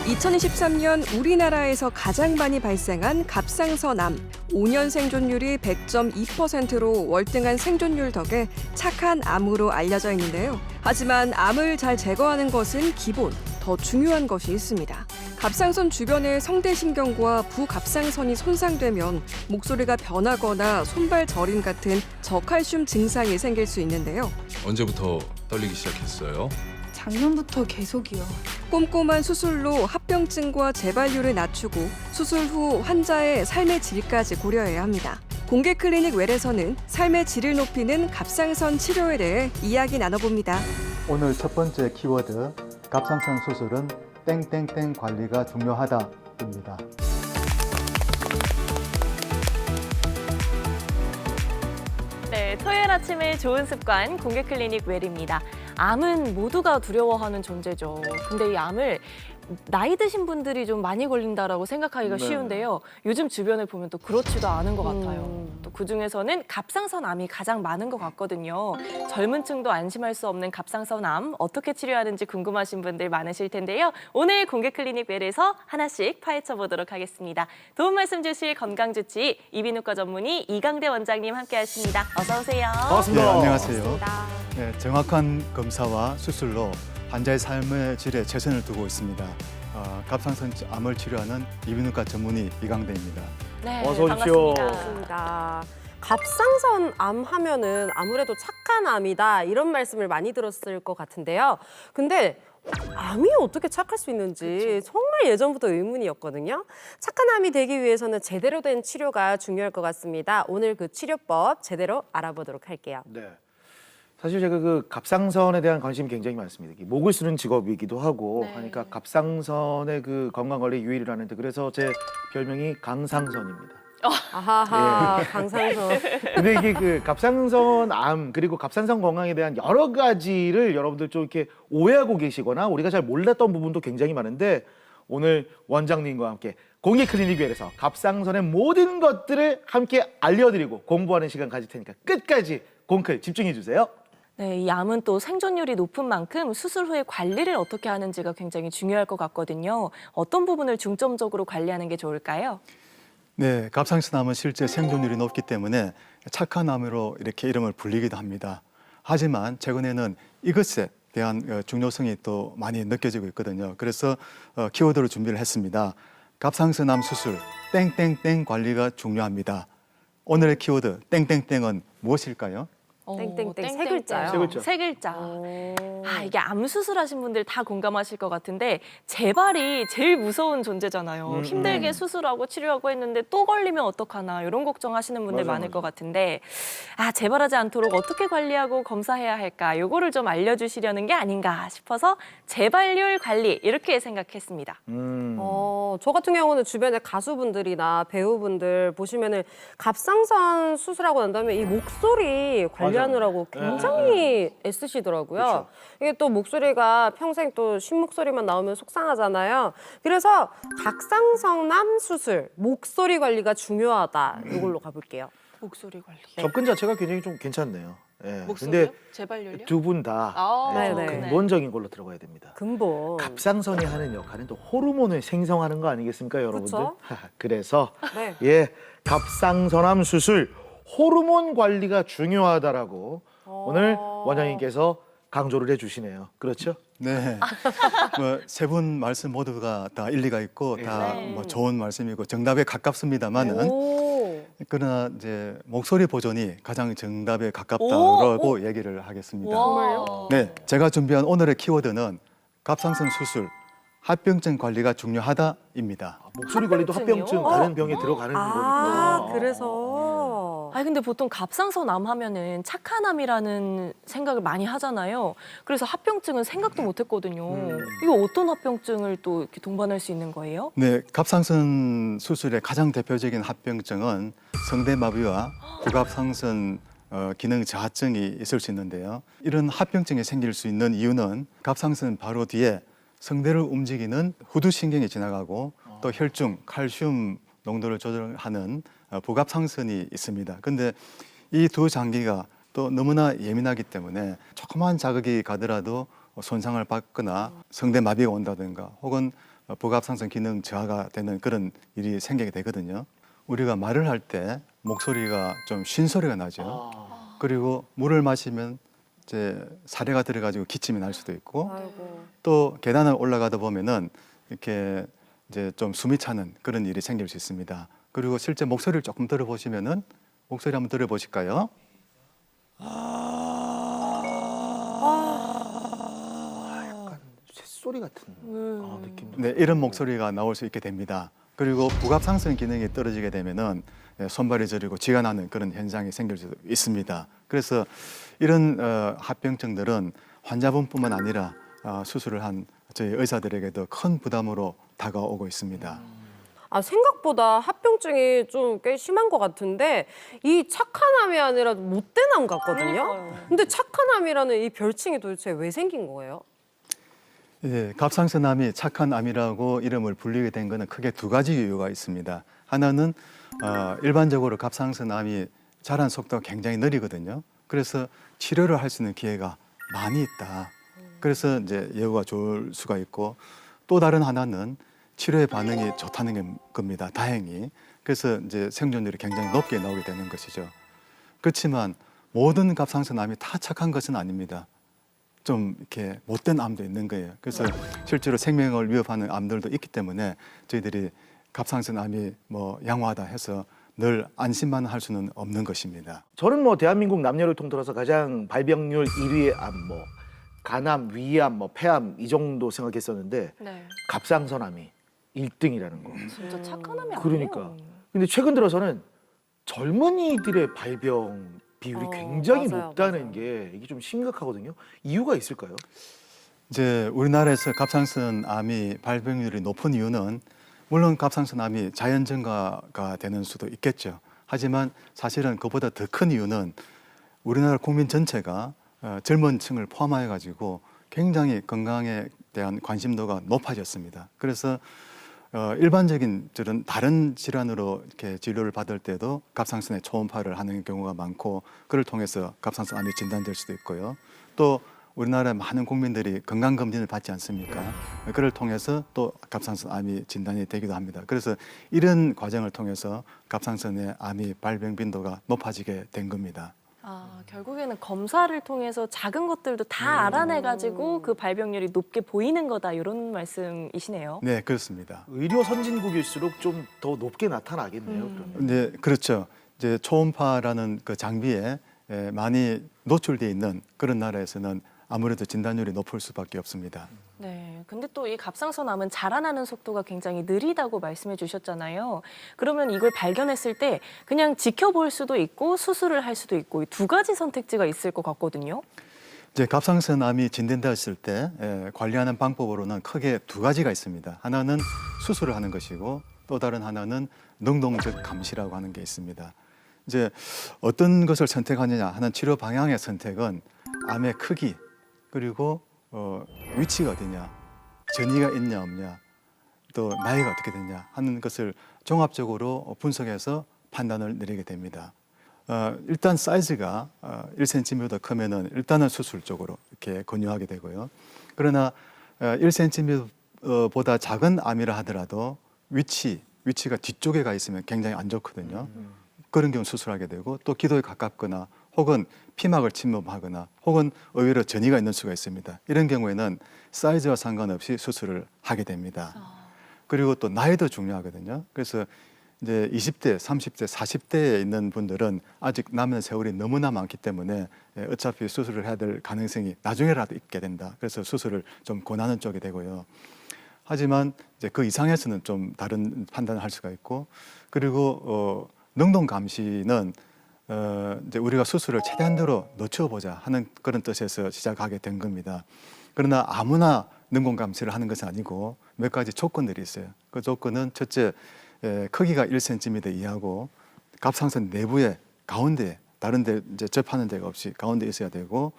2023년 우리나라에서 가장 많이 발생한 갑상선암. 5년 생존율이 100.2%로 월등한 생존율 덕에 착한 암으로 알려져 있는데요. 하지만 암을 잘 제거하는 것은 기본, 더 중요한 것이 있습니다. 갑상선 주변의 성대신경과 부갑상선이 손상되면 목소리가 변하거나 손발 저림 같은 저칼슘 증상이 생길 수 있는데요. 언제부터 떨리기 시작했어요? 작년부터 계속이요. 꼼꼼한 수술로 합병증과 재발률을 낮추고 수술 후 환자의 삶의 질까지 고려해야 합니다. 공개 클리닉 웰에서는 삶의 질을 높이는 갑상선 치료에 대해 이야기 나눠봅니다. 오늘 첫 번째 키워드, 갑상선 수술은 땡땡땡 관리가 중요하다입니다. 네, 토요일 아침의 좋은 습관 공개 클리닉 웰입니다. 암은 모두가 두려워하는 존재죠. 근데 이 암을 나이 드신 분들이 좀 많이 걸린다라고 생각하기가 쉬운데요. 요즘 주변을 보면 또 그렇지도 않은 것 같아요. 또 그중에서는 갑상선암이 가장 많은 것 같거든요. 젊은 층도 안심할 수 없는 갑상선암 어떻게 치료하는지 궁금하신 분들 많으실 텐데요. 오늘 공개 클리닉 웰에서 하나씩 파헤쳐 보도록 하겠습니다. 도움 말씀 주실 건강주치 이비인후과 전문의 이강대 원장님 함께하십니다. 어서 오세요. 네, 안녕하세요. 네, 정확한 검사와 수술로 환자의 삶의 질에 최선을 두고 있습니다. 갑상선 암을 치료하는 이비인후과 전문의 이강대입니다. 네, 어서 오십시오. 반갑습니다. 갑상선 암 하면은 아무래도 착한 암이다 이런 말씀을 많이 들었을 것 같은데요. 근데 암이 어떻게 착할 수 있는지 정말 예전부터 의문이었거든요. 착한 암이 되기 위해서는 제대로 된 치료가 중요할 것 같습니다. 오늘 그 치료법 제대로 알아보도록 할게요. 네. 사실 제가 그 갑상선에 대한 관심이 굉장히 많습니다. 목을 쓰는 직업이기도 하고 네. 하니까 갑상선의 그 건강 관리 유의를 하는데 그래서 제 별명이 강상선입니다. 아하하, 강상선. 근데 이게 그 갑상선 암 그리고 갑상선 건강에 대한 여러 가지를 여러분들 좀 이렇게 오해하고 계시거나 우리가 잘 몰랐던 부분도 굉장히 많은데 오늘 원장님과 함께 공개 클리닉 웰에서 갑상선의 모든 것들을 함께 알려드리고 공부하는 시간 가질 테니까 끝까지 공클 집중해 주세요. 네, 이 암은 또 생존율이 높은 만큼 수술 후에 관리를 어떻게 하는지가 굉장히 중요할 것 같거든요. 어떤 부분을 중점적으로 관리하는 게 좋을까요? 네, 갑상선암은 실제 생존율이 높기 때문에 착한 암으로 이렇게 이름을 불리기도 합니다. 하지만 최근에는 이것에 대한 중요성이 또 많이 느껴지고 있거든요. 그래서 키워드로 준비를 했습니다. 갑상선암 수술, 땡땡땡 관리가 중요합니다. 오늘의 키워드, 땡땡땡은 무엇일까요? 땡땡땡, 세 글자요? 세 글자. 세 글자. 오. 이게 암 수술하신 분들 다 공감하실 것 같은데 재발이 제일 무서운 존재잖아요. 힘들게 수술하고 치료하고 했는데 또 걸리면 어떡하나 이런 걱정하시는 분들 많을 것 같은데 재발하지 않도록 어떻게 관리하고 검사해야 할까 요거를 좀 알려주시려는 게 아닌가 싶어서 재발률 관리 이렇게 생각했습니다. 저 같은 경우는 주변에 가수분들이나 배우분들 보시면은 갑상선 수술하고 난 다음에 이 목소리 관리하느라고 굉장히 애쓰시더라고요. 그렇죠. 이게 또 목소리가 평생 또 쉰 목소리만 나오면 속상하잖아요. 그래서 갑상선암 수술, 목소리 관리가 중요하다. 이걸로 가볼게요. 목소리 관리. 접근 자체가 굉장히 좀 괜찮네요. 예. 목소리요? 근데 재발률요? 두 분 다 네네. 근본적인 걸로 들어가야 됩니다. 근본. 갑상선이 하는 역할은 또 호르몬을 생성하는 거 아니겠습니까, 여러분들? 그쵸? 그래서 네. 예, 갑상선암 수술 호르몬 관리가 중요하다라고 오늘 원장님께서 강조를 해주시네요. 그렇죠? 네, 세 분 말씀 모두가 다 일리가 있고 다 좋은 말씀이고 정답에 가깝습니다만은 오. 그러나 이제 목소리 보존이 가장 정답에 가깝다고 얘기를 하겠습니다. 정말요? 네, 제가 준비한 오늘의 키워드는 갑상선 수술, 합병증 관리가 중요하다입니다. 목소리 관리도 합병증이요? 합병증 다른 병에 들어가는 거니까. 그래서. 근데 보통 갑상선암 하면은 착한 암이라는 생각을 많이 하잖아요. 그래서 합병증은 생각도 못 했거든요. 이거 어떤 합병증을 또 이렇게 동반할 수 있는 거예요? 네, 갑상선 수술의 가장 대표적인 합병증은 성대마비와 부갑상선 기능 저하증이 있을 수 있는데요. 이런 합병증이 생길 수 있는 이유는 갑상선 바로 뒤에 성대를 움직이는 후두신경이 지나가고 또 혈중, 칼슘 농도를 조절하는 부갑상선이 있습니다. 근데 이 두 장기가 또 너무나 예민하기 때문에 조그만 자극이 가더라도 손상을 받거나 성대 마비가 온다든가 혹은 부갑상선 기능 저하가 되는 그런 일이 생기게 되거든요. 우리가 말을 할 때 목소리가 좀 쉰 소리가 나죠. 그리고 물을 마시면 이제 사례가 들어가지고 기침이 날 수도 있고, 아이고. 또 계단을 올라가다 보면은 이렇게 이제 좀 숨이 차는 그런 일이 생길 수 있습니다. 그리고 실제 목소리를 조금 들어보시면은 목소리 한번 들어보실까요? 새소리 같은 느낌도. 네, 이런 목소리가 나올 수 있게 됩니다. 그리고 부갑상선 기능이 떨어지게 되면은 손발이 저리고 쥐가 나는 그런 현상이 생길 수도 있습니다. 그래서 이런 합병증들은 환자분뿐만 아니라 수술을 한 저희 의사들에게도 큰 부담으로 다가오고 있습니다. 아, 생각보다 합병증이 좀 꽤 심한 것 같은데 이 착한 암이 아니라 못된 암 같거든요. 근데 착한 암이라는 이 별칭이 도대체 왜 생긴 거예요? 예, 갑상선암이 착한 암이라고 이름을 불리게 된 것은 크게 두 가지 이유가 있습니다. 하나는 일반적으로 갑상선암이 자란 속도가 굉장히 느리거든요. 그래서 치료를 할 수 있는 기회가 많이 있다. 그래서 이제 예후가 좋을 수가 있고, 또 다른 하나는 치료의 반응이 좋다는 겁니다. 다행히. 그래서 이제 생존율이 굉장히 높게 나오게 되는 것이죠. 그렇지만 모든 갑상선암이 다 착한 것은 아닙니다. 좀 이렇게 못된 암도 있는 거예요. 그래서 실제로 생명을 위협하는 암들도 있기 때문에 저희들이 갑상선암이 뭐 양호하다 해서 늘 안심만 할 수는 없는 것입니다. 저는 뭐 대한민국 남녀를 통틀어서 가장 발병률 1위의 암, 뭐 간암, 위암, 뭐 폐암 이 정도 생각했었는데 네. 갑상선암이 1등이라는 거. 진짜 착한 암이 아니에요. 그러니까. 근데 최근 들어서는 젊은이들의 발병 비율이 굉장히 맞아요, 높다는 맞아요. 게 이게 좀 심각하거든요. 이유가 있을까요? 이제 우리나라에서 갑상선암이 발병률이 높은 이유는 물론 갑상선암이 자연 증가가 되는 수도 있겠죠. 하지만 사실은 그보다 더 큰 이유는 우리나라 국민 전체가 젊은 층을 포함해 가지고 굉장히 건강에 대한 관심도가 높아졌습니다. 그래서 일반적인 다른 질환으로 이렇게 진료를 받을 때도 갑상선에 초음파를 하는 경우가 많고, 그를 통해서 갑상선암이 진단될 수도 있고요. 또 우리나라 많은 국민들이 건강검진을 받지 않습니까? 그를 통해서 또 갑상선암이 진단이 되기도 합니다. 그래서 이런 과정을 통해서 갑상선의 암이 발병 빈도가 높아지게 된 겁니다. 아, 결국에는 검사를 통해서 작은 것들도 다 알아내가지고 그 발병률이 높게 보이는 거다 이런 말씀이시네요. 네, 그렇습니다. 의료 선진국일수록 좀 더 높게 나타나겠네요. 그러면. 네, 그렇죠. 이제 초음파라는 그 장비에 많이 노출되어 있는 그런 나라에서는 아무래도 진단율이 높을 수밖에 없습니다. 네, 근데 또 이 갑상선암은 자라나는 속도가 굉장히 느리다고 말씀해 주셨잖아요. 그러면 이걸 발견했을 때 그냥 지켜볼 수도 있고 수술을 할 수도 있고 이 두 가지 선택지가 있을 것 같거든요. 이제 갑상선암이 진단되었을 때 관리하는 방법으로는 크게 두 가지가 있습니다. 하나는 수술을 하는 것이고, 또 다른 하나는 능동적 감시라고 하는 게 있습니다. 이제 어떤 것을 선택하느냐 하는 치료 방향의 선택은 암의 크기, 그리고 위치가 어디냐, 전이가 있냐 없냐, 또 나이가 어떻게 되냐 하는 것을 종합적으로 분석해서 판단을 내리게 됩니다. 일단 사이즈가 1cm보다 크면은 일단은 수술 쪽으로 이렇게 권유하게 되고요. 그러나 1cm보다 작은 암이라 하더라도 위치가 뒤쪽에 가 있으면 굉장히 안 좋거든요. 그런 경우 수술하게 되고, 또 기도에 가깝거나 혹은 피막을 침범하거나 혹은 의외로 전이가 있는 수가 있습니다. 이런 경우에는 사이즈와 상관없이 수술을 하게 됩니다. 그리고 또 나이도 중요하거든요. 그래서 이제 20대, 30대, 40대에 있는 분들은 아직 남은 세월이 너무나 많기 때문에 어차피 수술을 해야 될 가능성이 나중에라도 있게 된다. 그래서 수술을 좀 권하는 쪽이 되고요. 하지만 이제 그 이상에서는 좀 다른 판단을 할 수가 있고, 그리고 능동 감시는 이제 우리가 수술을 최대한대로 늦춰보자 하는 그런 뜻에서 시작하게 된 겁니다. 그러나 아무나 능동 감시를 하는 것은 아니고 몇 가지 조건들이 있어요. 그 조건은 첫째, 크기가 1cm 이하고 갑상선 내부에 가운데, 다른 데 이제 접하는 데가 없이 가운데 있어야 되고,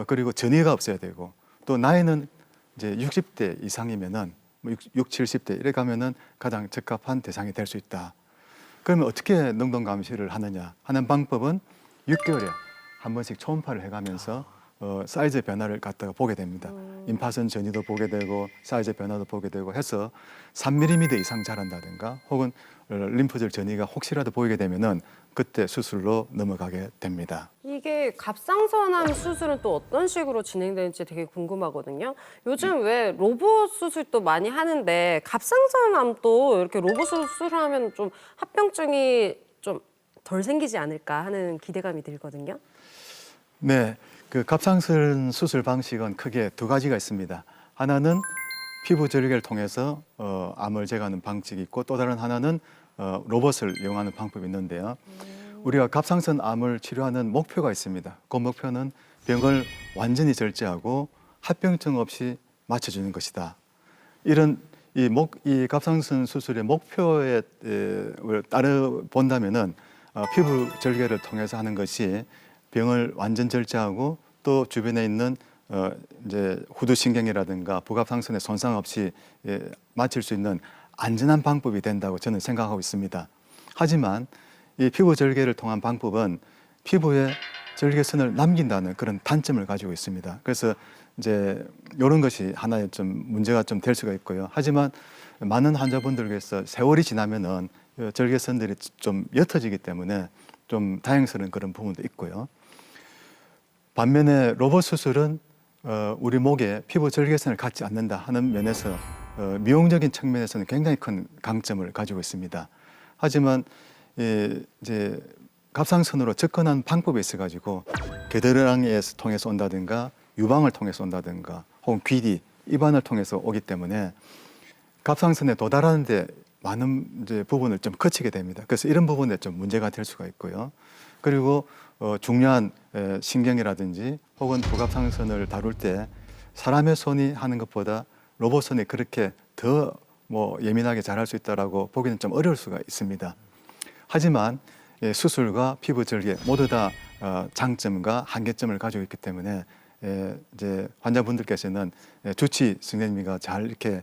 그리고 전이가 없어야 되고, 또 나이는 이제 60대 이상이면은 60, 70대 이래 가면은 가장 적합한 대상이 될 수 있다. 그러면 어떻게 능동 감시를 하느냐 하는 방법은 6개월에 한 번씩 초음파를 해가면서 사이즈 변화를 갖다가 보게 됩니다. 임파선 전이도 보게 되고 사이즈 변화도 보게 되고 해서 3mm 이상 자란다든가 혹은 림프절 전이가 혹시라도 보이게 되면은 그때 수술로 넘어가게 됩니다. 이게 갑상선암 수술은 또 어떤 식으로 진행되는지 되게 궁금하거든요. 요즘 왜 로봇 수술도 많이 하는데 갑상선암도 이렇게 로봇 수술하면 좀 합병증이 좀 덜 생기지 않을까 하는 기대감이 들거든요. 네, 그 갑상선 수술 방식은 크게 두 가지가 있습니다. 하나는 피부 절개를 통해서 암을 제거하는 방식이 있고 또 다른 하나는 로봇을 이용하는 방법이 있는데요. 우리가 갑상선 암을 치료하는 목표가 있습니다. 그 목표는 병을 완전히 절제하고 합병증 없이 맞춰주는 것이다. 이런 이 갑상선 수술의 목표에 따라 본다면은 피부 절개를 통해서 하는 것이 병을 완전 절제하고 또 주변에 있는 이제 후두신경이라든가 부갑상선에 손상 없이 맞출 수 있는 안전한 방법이 된다고 저는 생각하고 있습니다. 하지만 이 피부 절개를 통한 방법은 피부에 절개선을 남긴다는 그런 단점을 가지고 있습니다. 그래서 이제 이런 것이 하나의 좀 문제가 좀 될 수가 있고요. 하지만 많은 환자분들께서 세월이 지나면은 절개선들이 좀 옅어지기 때문에 좀 다행스러운 그런 부분도 있고요. 반면에 로봇 수술은 우리 목에 피부 절개선을 갖지 않는다 하는 면에서 미용적인 측면에서는 굉장히 큰 강점을 가지고 있습니다. 하지만 이제 갑상선으로 접근하는 방법이 있어가지고 겨드랑이를 통해서 온다든가 유방을 통해서 온다든가 혹은 귀뒤, 입안을 통해서 오기 때문에 갑상선에 도달하는데 많은 이제 부분을 좀 거치게 됩니다. 그래서 이런 부분에 좀 문제가 될 수가 있고요. 그리고 중요한 신경이라든지 혹은 부갑상선을 다룰 때 사람의 손이 하는 것보다 로봇 손이 그렇게 더 예민하게 잘할 수 있다라고 보기는 좀 어려울 수가 있습니다. 하지만 수술과 피부 절개 모두 다 장점과 한계점을 가지고 있기 때문에 이제 환자분들께서는 주치 선생님과 잘 이렇게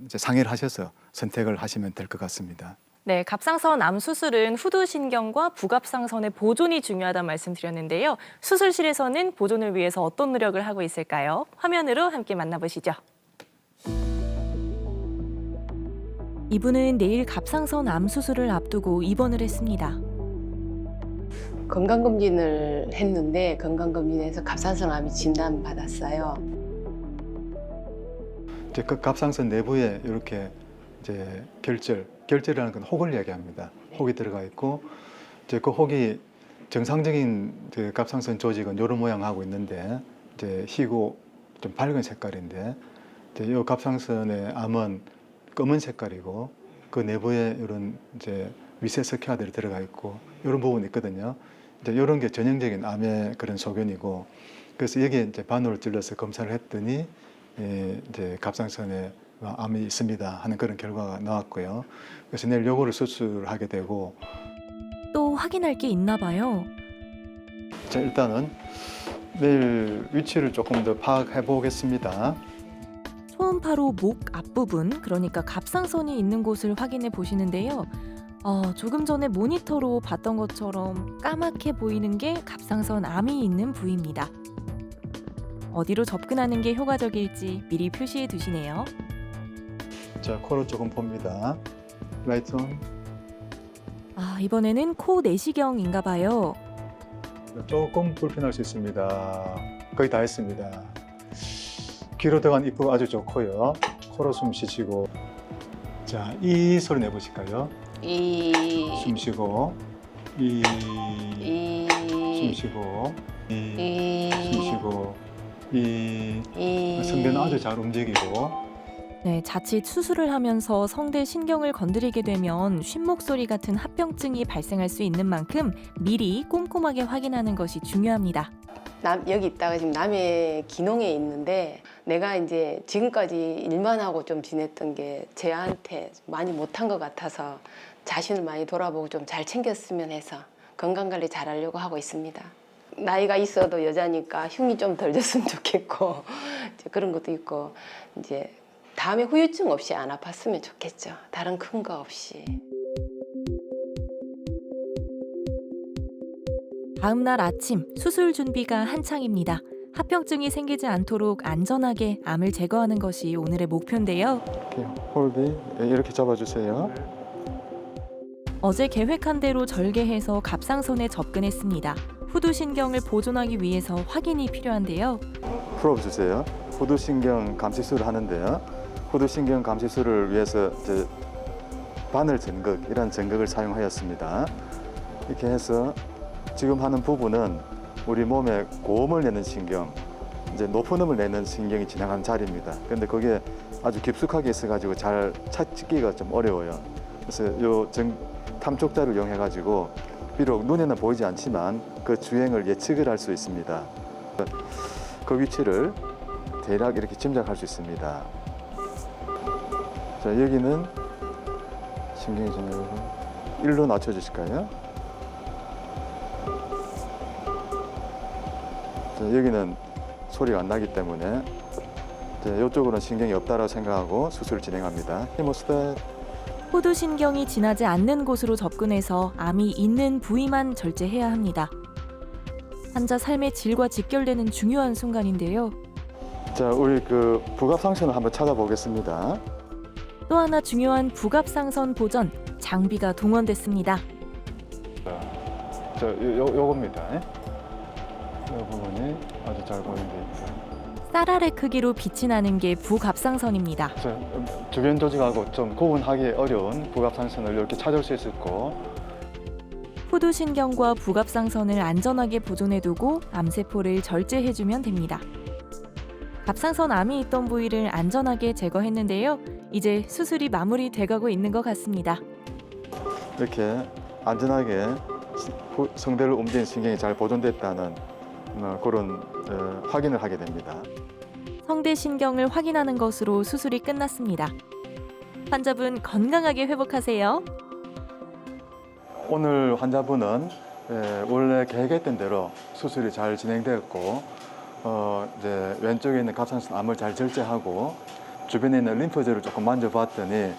이제 상의를 하셔서 선택을 하시면 될 것 같습니다. 네, 갑상선 암 수술은 후두신경과 부갑상선의 보존이 중요하다는 말씀드렸는데요. 수술실에서는 보존을 위해서 어떤 노력을 하고 있을까요? 화면으로 함께 만나보시죠. 이분은 내일 갑상선 암 수술을 앞두고 입원을 했습니다. 건강검진을 했는데 건강검진에서 갑상선암이 진단받았어요. 이제 그 갑상선 내부에 이렇게 이제 결절이라는 건 혹을 이야기합니다. 혹이 들어가 있고 이제 그 혹이 정상적인 그 갑상선 조직은 이런 모양하고 있는데 이제 희고 좀 밝은 색깔인데 이제 이 갑상선의 암은 검은 색깔이고 그 내부에 이런 이제 위세석회화들이 들어가 있고 이런 부분이 있거든요. 이제 이런 게 전형적인 암의 그런 소견이고 그래서 여기에 이제 바늘을 찔러서 검사를 했더니 이제 갑상선에 암이 있습니다 하는 그런 결과가 나왔고요. 그래서 내일 요거를 수술하게 되고 또 확인할 게 있나 봐요. 자, 일단은 내일 위치를 조금 더 파악해 보겠습니다. 초음파로 목 앞부분, 그러니까 갑상선이 있는 곳을 확인해 보시는데요. 조금 전에 모니터로 봤던 것처럼 까맣게 보이는 게 갑상선 암이 있는 부위입니다. 어디로 접근하는 게 효과적일지 미리 표시해 두시네요. 자, 코로 조금 봅니다. 라이트 온. 이번에는 코 내시경인가 봐요. 조금 불편할 수 있습니다. 거의 다 했습니다. 귀로 들어간 입구 아주 좋고요. 코로 숨 쉬시고. 자, 이 소리 내보실까요? 숨 쉬고. 숨 쉬고. 숨 쉬고. 성대는 아주 잘 움직이고. 네, 자칫 수술을 하면서 성대 신경을 건드리게 되면 쉰목소리 같은 합병증이 발생할 수 있는 만큼 미리 꼼꼼하게 확인하는 것이 중요합니다. 여기 있다가 지금 남해 기농에 있는데 내가 이제 지금까지 일만 하고 좀 지냈던 게 쟤한테 많이 못한 것 같아서 자신을 많이 돌아보고 좀 잘 챙겼으면 해서 건강관리 잘하려고 하고 있습니다. 나이가 있어도 여자니까 흉이 좀 덜 졌으면 좋겠고 이제 그런 것도 있고 이제 다음에 후유증 없이 안 아팠으면 좋겠죠. 다른 큰 거 없이. 다음 날 아침 수술 준비가 한창입니다. 합병증이 생기지 않도록 안전하게 암을 제거하는 것이 오늘의 목표인데요. 홀비 이렇게 잡아주세요. 어제 계획한 대로 절개해서 갑상선에 접근했습니다. 후두신경을 보존하기 위해서 확인이 필요한데요. 풀어주세요. 후두신경 감시술을 하는데요. 후두신경 감시술을 위해서 이제 바늘 전극 이런 전극을 사용하였습니다. 이렇게 해서 지금 하는 부분은 우리 몸에 고음을 내는 신경, 이제 높은 음을 내는 신경이 지나가는 자리입니다. 그런데 그게 아주 깊숙하게 있어가지고 잘 찾기가 좀 어려워요. 그래서 요 탐촉자를 이용해가지고 비록 눈에는 보이지 않지만 그 주행을 예측을 할 수 있습니다. 그 위치를 대략 이렇게 짐작할 수 있습니다. 자, 여기는 신경이 좀 일로 낮춰주실까요? 자, 여기는 소리가 안 나기 때문에 이쪽으로는 신경이 없다고 생각하고 수술을 진행합니다. 히모스tat. 후두신경이 지나지 않는 곳으로 접근해서 암이 있는 부위만 절제해야 합니다. 환자 삶의 질과 직결되는 중요한 순간인데요. 자, 우리 그 부갑상선을 한번 찾아보겠습니다. 또 하나 중요한 부갑상선 보전 장비가 동원됐습니다. 요겁니다. 이 부분이 아주 잘 보이는 데 있어요. 쌀알의 크기로 빛이 나는 게 부갑상선입니다. 주변 조직하고 좀 구분하기 어려운 부갑상선을 이렇게 찾을 수 있고, 후두신경과 부갑상선을 안전하게 보존해두고 암세포를 절제해주면 됩니다. 갑상선 암이 있던 부위를 안전하게 제거했는데요. 이제 수술이 마무리돼가고 있는 것 같습니다. 이렇게 안전하게 성대를 움직이는 신경이 잘 보존됐다는 그런 확인을 하게 됩니다. 성대신경을 확인하는 것으로 수술이 끝났습니다. 환자분 건강하게 회복하세요. 오늘 환자분은 원래 계획했던 대로 수술이 잘 진행되었고, 이제 왼쪽에 있는 갑상선 암을 잘 절제하고 주변에 있는 림프절을 조금 만져봤더니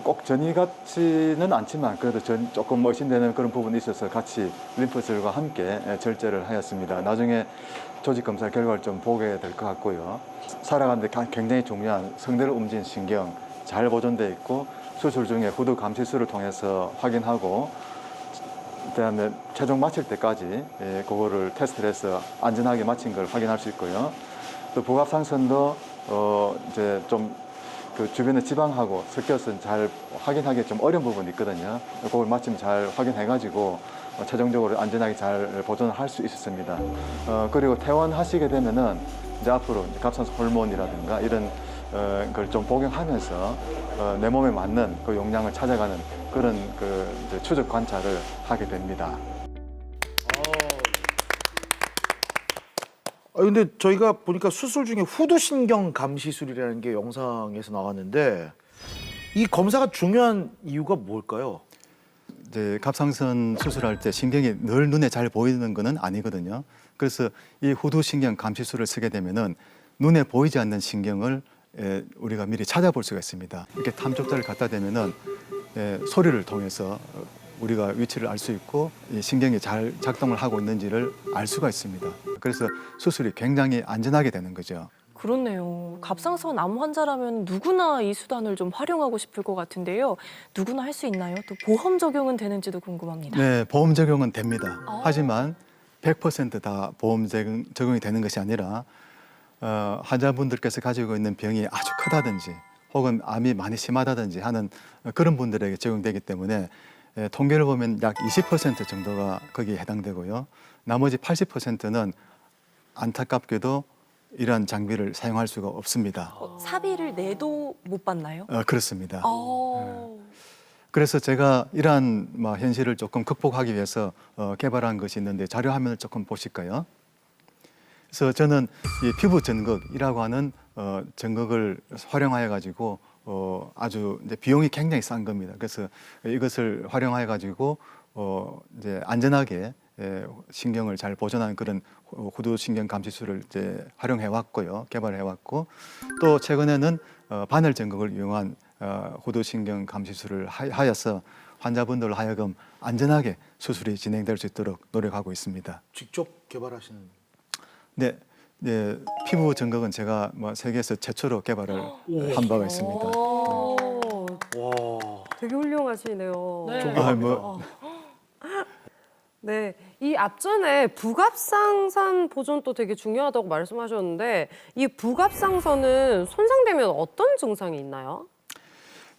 꼭 전이 같지는 않지만 그래도 조금 의심되는 그런 부분이 있어서 같이 림프절과 함께 절제를 하였습니다. 나중에 조직 검사 결과를 좀 보게 될 것 같고요. 살아가는데 굉장히 중요한 성대를 움직이는 신경 잘 보존되어 있고, 수술 중에 후두 감시술을 통해서 확인하고 그다음에 최종 마칠 때까지 그거를 테스트를 해서 안전하게 마친 걸 확인할 수 있고요. 또 부갑상선도 이제 좀 그 주변의 지방하고 섞여서 잘 확인하기 좀 어려운 부분이 있거든요. 그걸 마침 잘 확인해가지고 최종적으로 안전하게 잘 보존을 할 수 있었습니다. 그리고 퇴원하시게 되면은 이제 앞으로 갑상선 호르몬이라든가 이런 걸 좀 복용하면서 내 몸에 맞는 그 용량을 찾아가는 그런 그 이제 추적 관찰을 하게 됩니다. 근데 저희가 보니까 수술 중에 후두신경 감시술이라는 게 영상에서 나왔는데 이 검사가 중요한 이유가 뭘까요? 이제 갑상선 수술할 때 신경이 늘 눈에 잘 보이는 것은 아니거든요. 그래서 이 후두신경 감시술을 쓰게 되면은 눈에 보이지 않는 신경을 우리가 미리 찾아볼 수가 있습니다. 이렇게 탐촉자를 갖다 대면은 소리를 통해서 우리가 위치를 알 수 있고 이 신경이 잘 작동을 하고 있는지를 알 수가 있습니다. 그래서 수술이 굉장히 안전하게 되는 거죠. 그렇네요. 갑상선 암 환자라면 누구나 이 수단을 좀 활용하고 싶을 것 같은데요. 누구나 할 수 있나요? 또 보험 적용은 되는지도 궁금합니다. 네, 보험 적용은 됩니다. 하지만 100% 다 보험 적용이 되는 것이 아니라 환자분들께서 가지고 있는 병이 아주 크다든지 혹은 암이 많이 심하다든지 하는 그런 분들에게 적용되기 때문에 통계를 보면 약 20% 정도가 거기에 해당되고요. 나머지 80%는 안타깝게도 이러한 장비를 사용할 수가 없습니다. 사비를 내도 못 받나요? 그렇습니다. 그래서 제가 이러한 현실을 조금 극복하기 위해서 개발한 것이 있는데 자료 화면을 조금 보실까요? 그래서 저는 이 피부 전극이라고 하는 전극을 활용하여 가지고 아주 이제 비용이 굉장히 싼 겁니다. 그래서 이것을 활용해 가지고 이제 안전하게 신경을 잘 보존하는 그런 후두신경 감시술을 이제 활용해 왔고요, 개발해 왔고, 또 최근에는 바늘 전극을 이용한 후두신경 감시술을 하여서 환자분들 하여금 안전하게 수술이 진행될 수 있도록 노력하고 있습니다. 직접 개발하시는? 네, 네, 피부 증거은 제가 뭐 세계에서 최초로 개발을 한 바가 있습니다. 오, 와. 되게 훌륭하시네요. 네. 아, 뭐 네, 이 앞전에 부갑상선 보존도 되게 중요하다고 말씀하셨는데 이 부갑상선은 손상되면 어떤 증상이 있나요?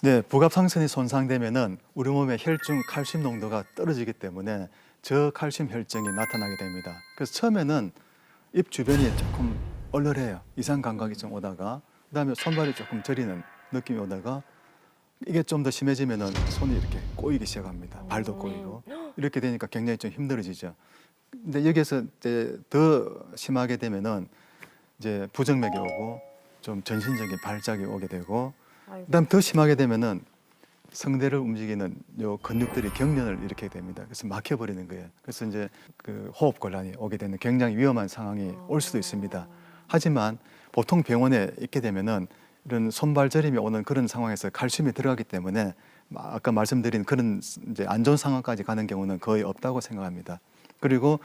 네, 부갑상선이 손상되면은 우리 몸의 혈중 칼슘 농도가 떨어지기 때문에 저칼슘 혈증이 나타나게 됩니다. 그래서 처음에는 입 주변이 조금 얼얼해요. 이상 감각이 좀 오다가 그다음에 손발이 조금 저리는 느낌이 오다가 이게 좀 더 심해지면은 손이 이렇게 꼬이기 시작합니다. 발도 꼬이고 이렇게 되니까 굉장히 좀 힘들어지죠. 근데 여기에서 이제 더 심하게 되면은 이제 부정맥이 오고 좀 전신적인 발작이 오게 되고 아이고. 그다음 더 심하게 되면은 성대를 움직이는 요 근육들이 경련을 일으키게 됩니다. 그래서 막혀버리는 거예요. 그래서 이제 그 호흡 곤란이 오게 되는 굉장히 위험한 상황이 올 수도 있습니다. 하지만 보통 병원에 있게 되면은 이런 손발 저림이 오는 그런 상황에서 칼슘이 들어가기 때문에 아까 말씀드린 그런 이제 안 좋은 상황까지 가는 경우는 거의 없다고 생각합니다. 그리고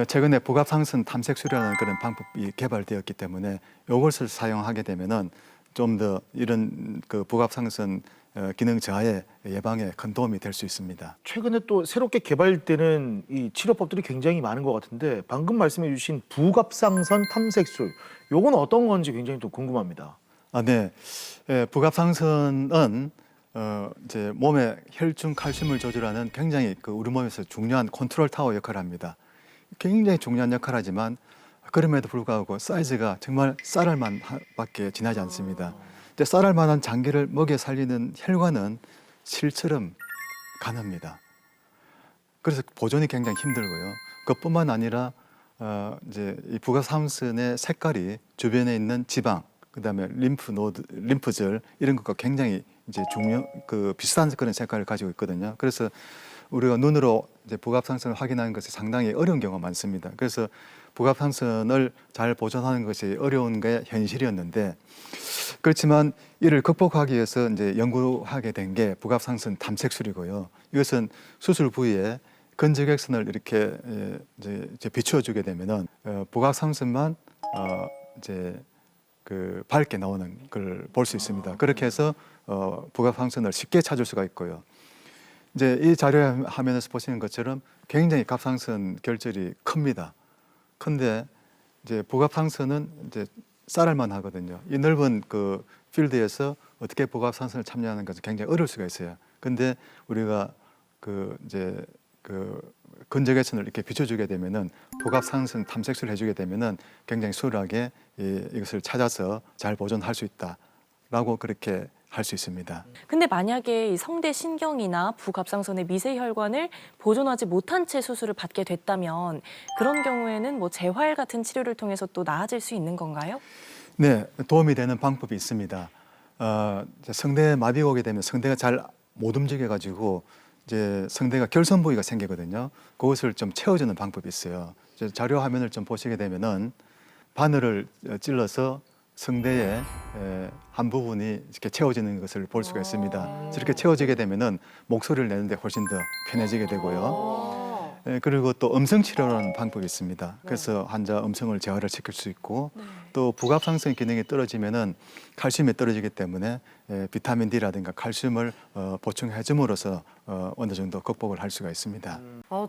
최근에 부갑상선 탐색술이라는 그런 방법이 개발되었기 때문에 이것을 사용하게 되면은 좀 더 이런 그 부갑상선 기능 저하의 예방에 큰 도움이 될 수 있습니다. 최근에 또 새롭게 개발되는 이 치료법들이 굉장히 많은 것 같은데 방금 말씀해 주신 부갑상선 탐색술 요건 어떤 건지 굉장히 또 궁금합니다. 아, 네. 부갑상선은 이제 몸의 혈중 칼슘을 조절하는 굉장히 그 우리 몸에서 중요한 컨트롤 타워 역할을 합니다. 굉장히 중요한 역할을 하지만 그럼에도 불구하고 사이즈가 정말 쌀알만밖에 지나지 않습니다. 이제 쌀알만한 장기를 먹여 살리는 혈관은 실처럼 가늡니다. 그래서 보존이 굉장히 힘들고요. 그뿐만 아니라 이제 이 부갑상선의 색깔이 주변에 있는 지방, 그다음에 림프절 이런 것과 굉장히 이제 비슷한 그런 색깔을 가지고 있거든요. 그래서 우리가 눈으로 이제 부갑상선을 확인하는 것이 상당히 어려운 경우가 많습니다. 그래서 부갑상선을 잘 보존하는 것이 어려운 게 현실이었는데 그렇지만 이를 극복하기 위해서 이제 연구하게 된 게 부갑상선 탐색술이고요. 이것은 수술 부위에 근적외선을 이렇게 이제 비추어주게 되면은 부갑상선만 이제 그 밝게 나오는 걸 볼 수 있습니다. 그렇게 해서 부갑상선을 쉽게 찾을 수가 있고요. 이제 이 자료 화면에서 보시는 것처럼 굉장히 갑상선 결절이 큽니다. 근데 이제 부갑상선은 이제 쌀알만 하거든요. 이 넓은 그 필드에서 어떻게 부갑상선을 참여하는 것은 굉장히 어려울 수가 있어요. 근데 우리가 그 이제 그 근적외선을 이렇게 비춰주게 되면은 부갑상선 탐색술을 해주게 되면은 굉장히 수월하게 이것을 찾아서 잘 보존할 수 있다라고 그렇게 할 수 있습니다. 근데 만약에 이 성대 신경이나 부갑상선의 미세 혈관을 보존하지 못한 채 수술을 받게 됐다면 그런 경우에는 뭐 재활 같은 치료를 통해서 또 나아질 수 있는 건가요? 네, 도움이 되는 방법이 있습니다. 성대 마비가 오게 되면 성대가 잘 못 움직여 가지고 이제 성대가 결손 부위가 생기거든요. 그것을 좀 채워주는 방법이 있어요. 자료 화면을 좀 보시게 되면은 바늘을 찔러서 성대의 한 부분이 이렇게 채워지는 것을 볼 수가 있습니다. 이렇게 채워지게 되면은 목소리를 내는데 훨씬 더 편해지게 되고요. 그리고 또 음성 치료라는 방법이 있습니다. 그래서 환자 음성을 재활을 시킬 수 있고 또 부갑상선 기능이 떨어지면은 칼슘이 떨어지기 때문에 비타민 D라든가 칼슘을 보충해 줌으로써 어느 정도 극복을 할 수가 있습니다.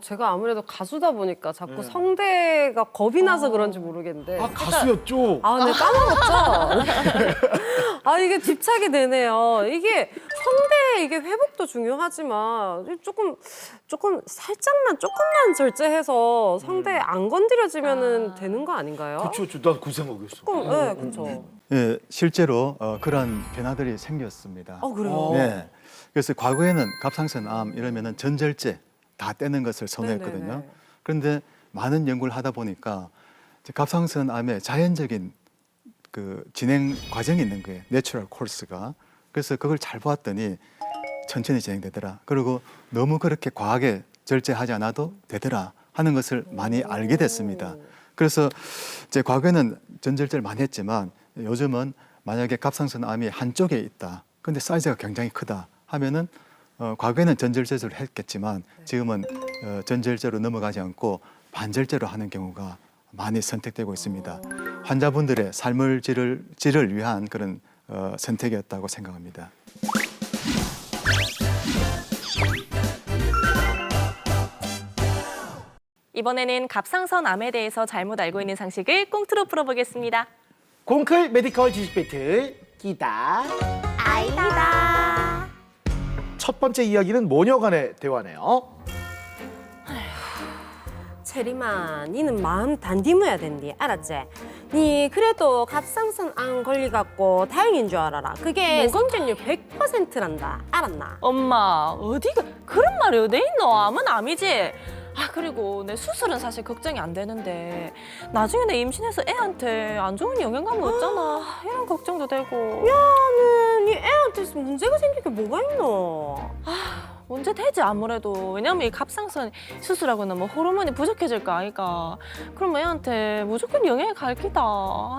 제가 아무래도 가수다 보니까 자꾸 성대가 겁이 나서 그런지 모르겠는데. 아 가수였죠? 네, 까먹었죠? 이게 집착이 되네요. 이게 성대 이게 회복도 중요하지만 조금만 절제해서 성대 안 건드려지면은 되는 거 아닌가요? 그렇죠. 나 그 생각이었어. 네, 그렇죠. 예, 실제로 그런 변화들이 생겼습니다. 그래요? 네. 그래서 과거에는 갑상선 암 이러면은 전절제 다 떼는 것을 선호했거든요. 네네네. 그런데 많은 연구를 하다 보니까 이제 갑상선 암의 자연적인 그 진행 과정이 있는 거예요. 내추럴 코스가. 그래서 그걸 잘 보았더니 천천히 진행되더라. 그리고 너무 그렇게 과하게 절제하지 않아도 되더라 하는 것을 많이 알게 됐습니다. 그래서 이제 과거에는 전절제를 많이 했지만 요즘은 만약에 갑상선 암이 한쪽에 있다. 근데 사이즈가 굉장히 크다 하면은 과거에는 전절제를 했겠지만 지금은 전절제로 넘어가지 않고 반절제로 하는 경우가 많이 선택되고 있습니다. 환자분들의 삶을 질을 위한 그런 선택이었다고 생각합니다. 이번에는 갑상선 암에 대해서 잘못 알고 있는 상식을 꽁트로 풀어보겠습니다. 공클 메디컬 지식 배틀 기다. 아이다. 첫 번째 이야기는 모녀 간의 대화네요. 체리마, 니는 마음 단디무야 된디, 알았지? 니 그래도 갑상선 암 걸리갖고 다행인 줄 알아라. 그게 성전율 100%란다, 알았나? 엄마, 어디가 그런 말이 어디 있노? 암은 암이지. 아, 그리고 내 수술은 사실 걱정이 안 되는데 나중에 내 임신해서 애한테 안 좋은 영향감은 없잖아. 이런 걱정도 되고. 야는 니 애한테 문제가 생길 게 뭐가 있노? 문제 되지 아무래도. 왜냐면 이 갑상선 수술하고 나면 호르몬이 부족해질 거 아이가. 그럼 애한테 무조건 영향이 갈 기다.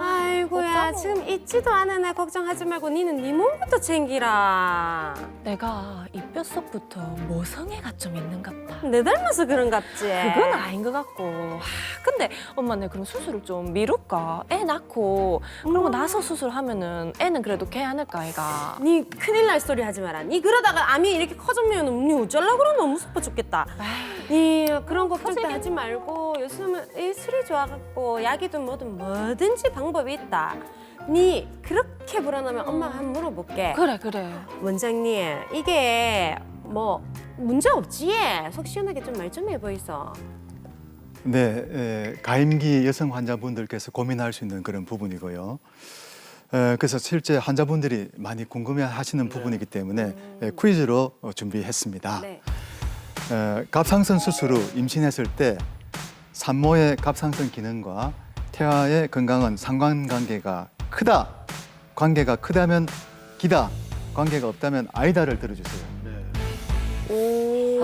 아이고야, 어쩌노. 지금 있지도 않은 애 걱정하지 말고 니는 니 몸부터 챙기라. 내가 이 뼛속부터 모성애가 좀 있는갑다. 내 닮아서 그런갑지? 그건 아닌 것 같고. 근데 엄마 내 그럼 수술을 좀 미룰까? 애 낳고 그러고 나서 수술하면은 애는 그래도 걔 않을까 아이가. 니 큰일 날 소리 하지 마라. 니 그러다가 암이 이렇게 커졌으면 니 어쩌려고 그러노? 너무 무섭어 죽겠다. 니 그런 걱정도 하지 말고 요즘은 의술이 좋아갖고 약이든 뭐든지 방법이 있다. 니 그렇게 불안하면 엄마가 한번 물어볼게. 그래 그래. 원장님, 이게 뭐 문제 없지? 속 시원하게 좀 말 좀 해보이소. 네, 가임기 여성 환자분들께서 고민할 수 있는 그런 부분이고요. 그래서 실제 환자분들이 많이 궁금해하시는 부분이기 때문에 퀴즈로 준비했습니다. 네. 갑상선 수술 후 임신했을 때 산모의 갑상선 기능과 태아의 건강은 상관관계가 크다. 관계가 크다면 기다. 관계가 없다면 아니다를 들어주세요.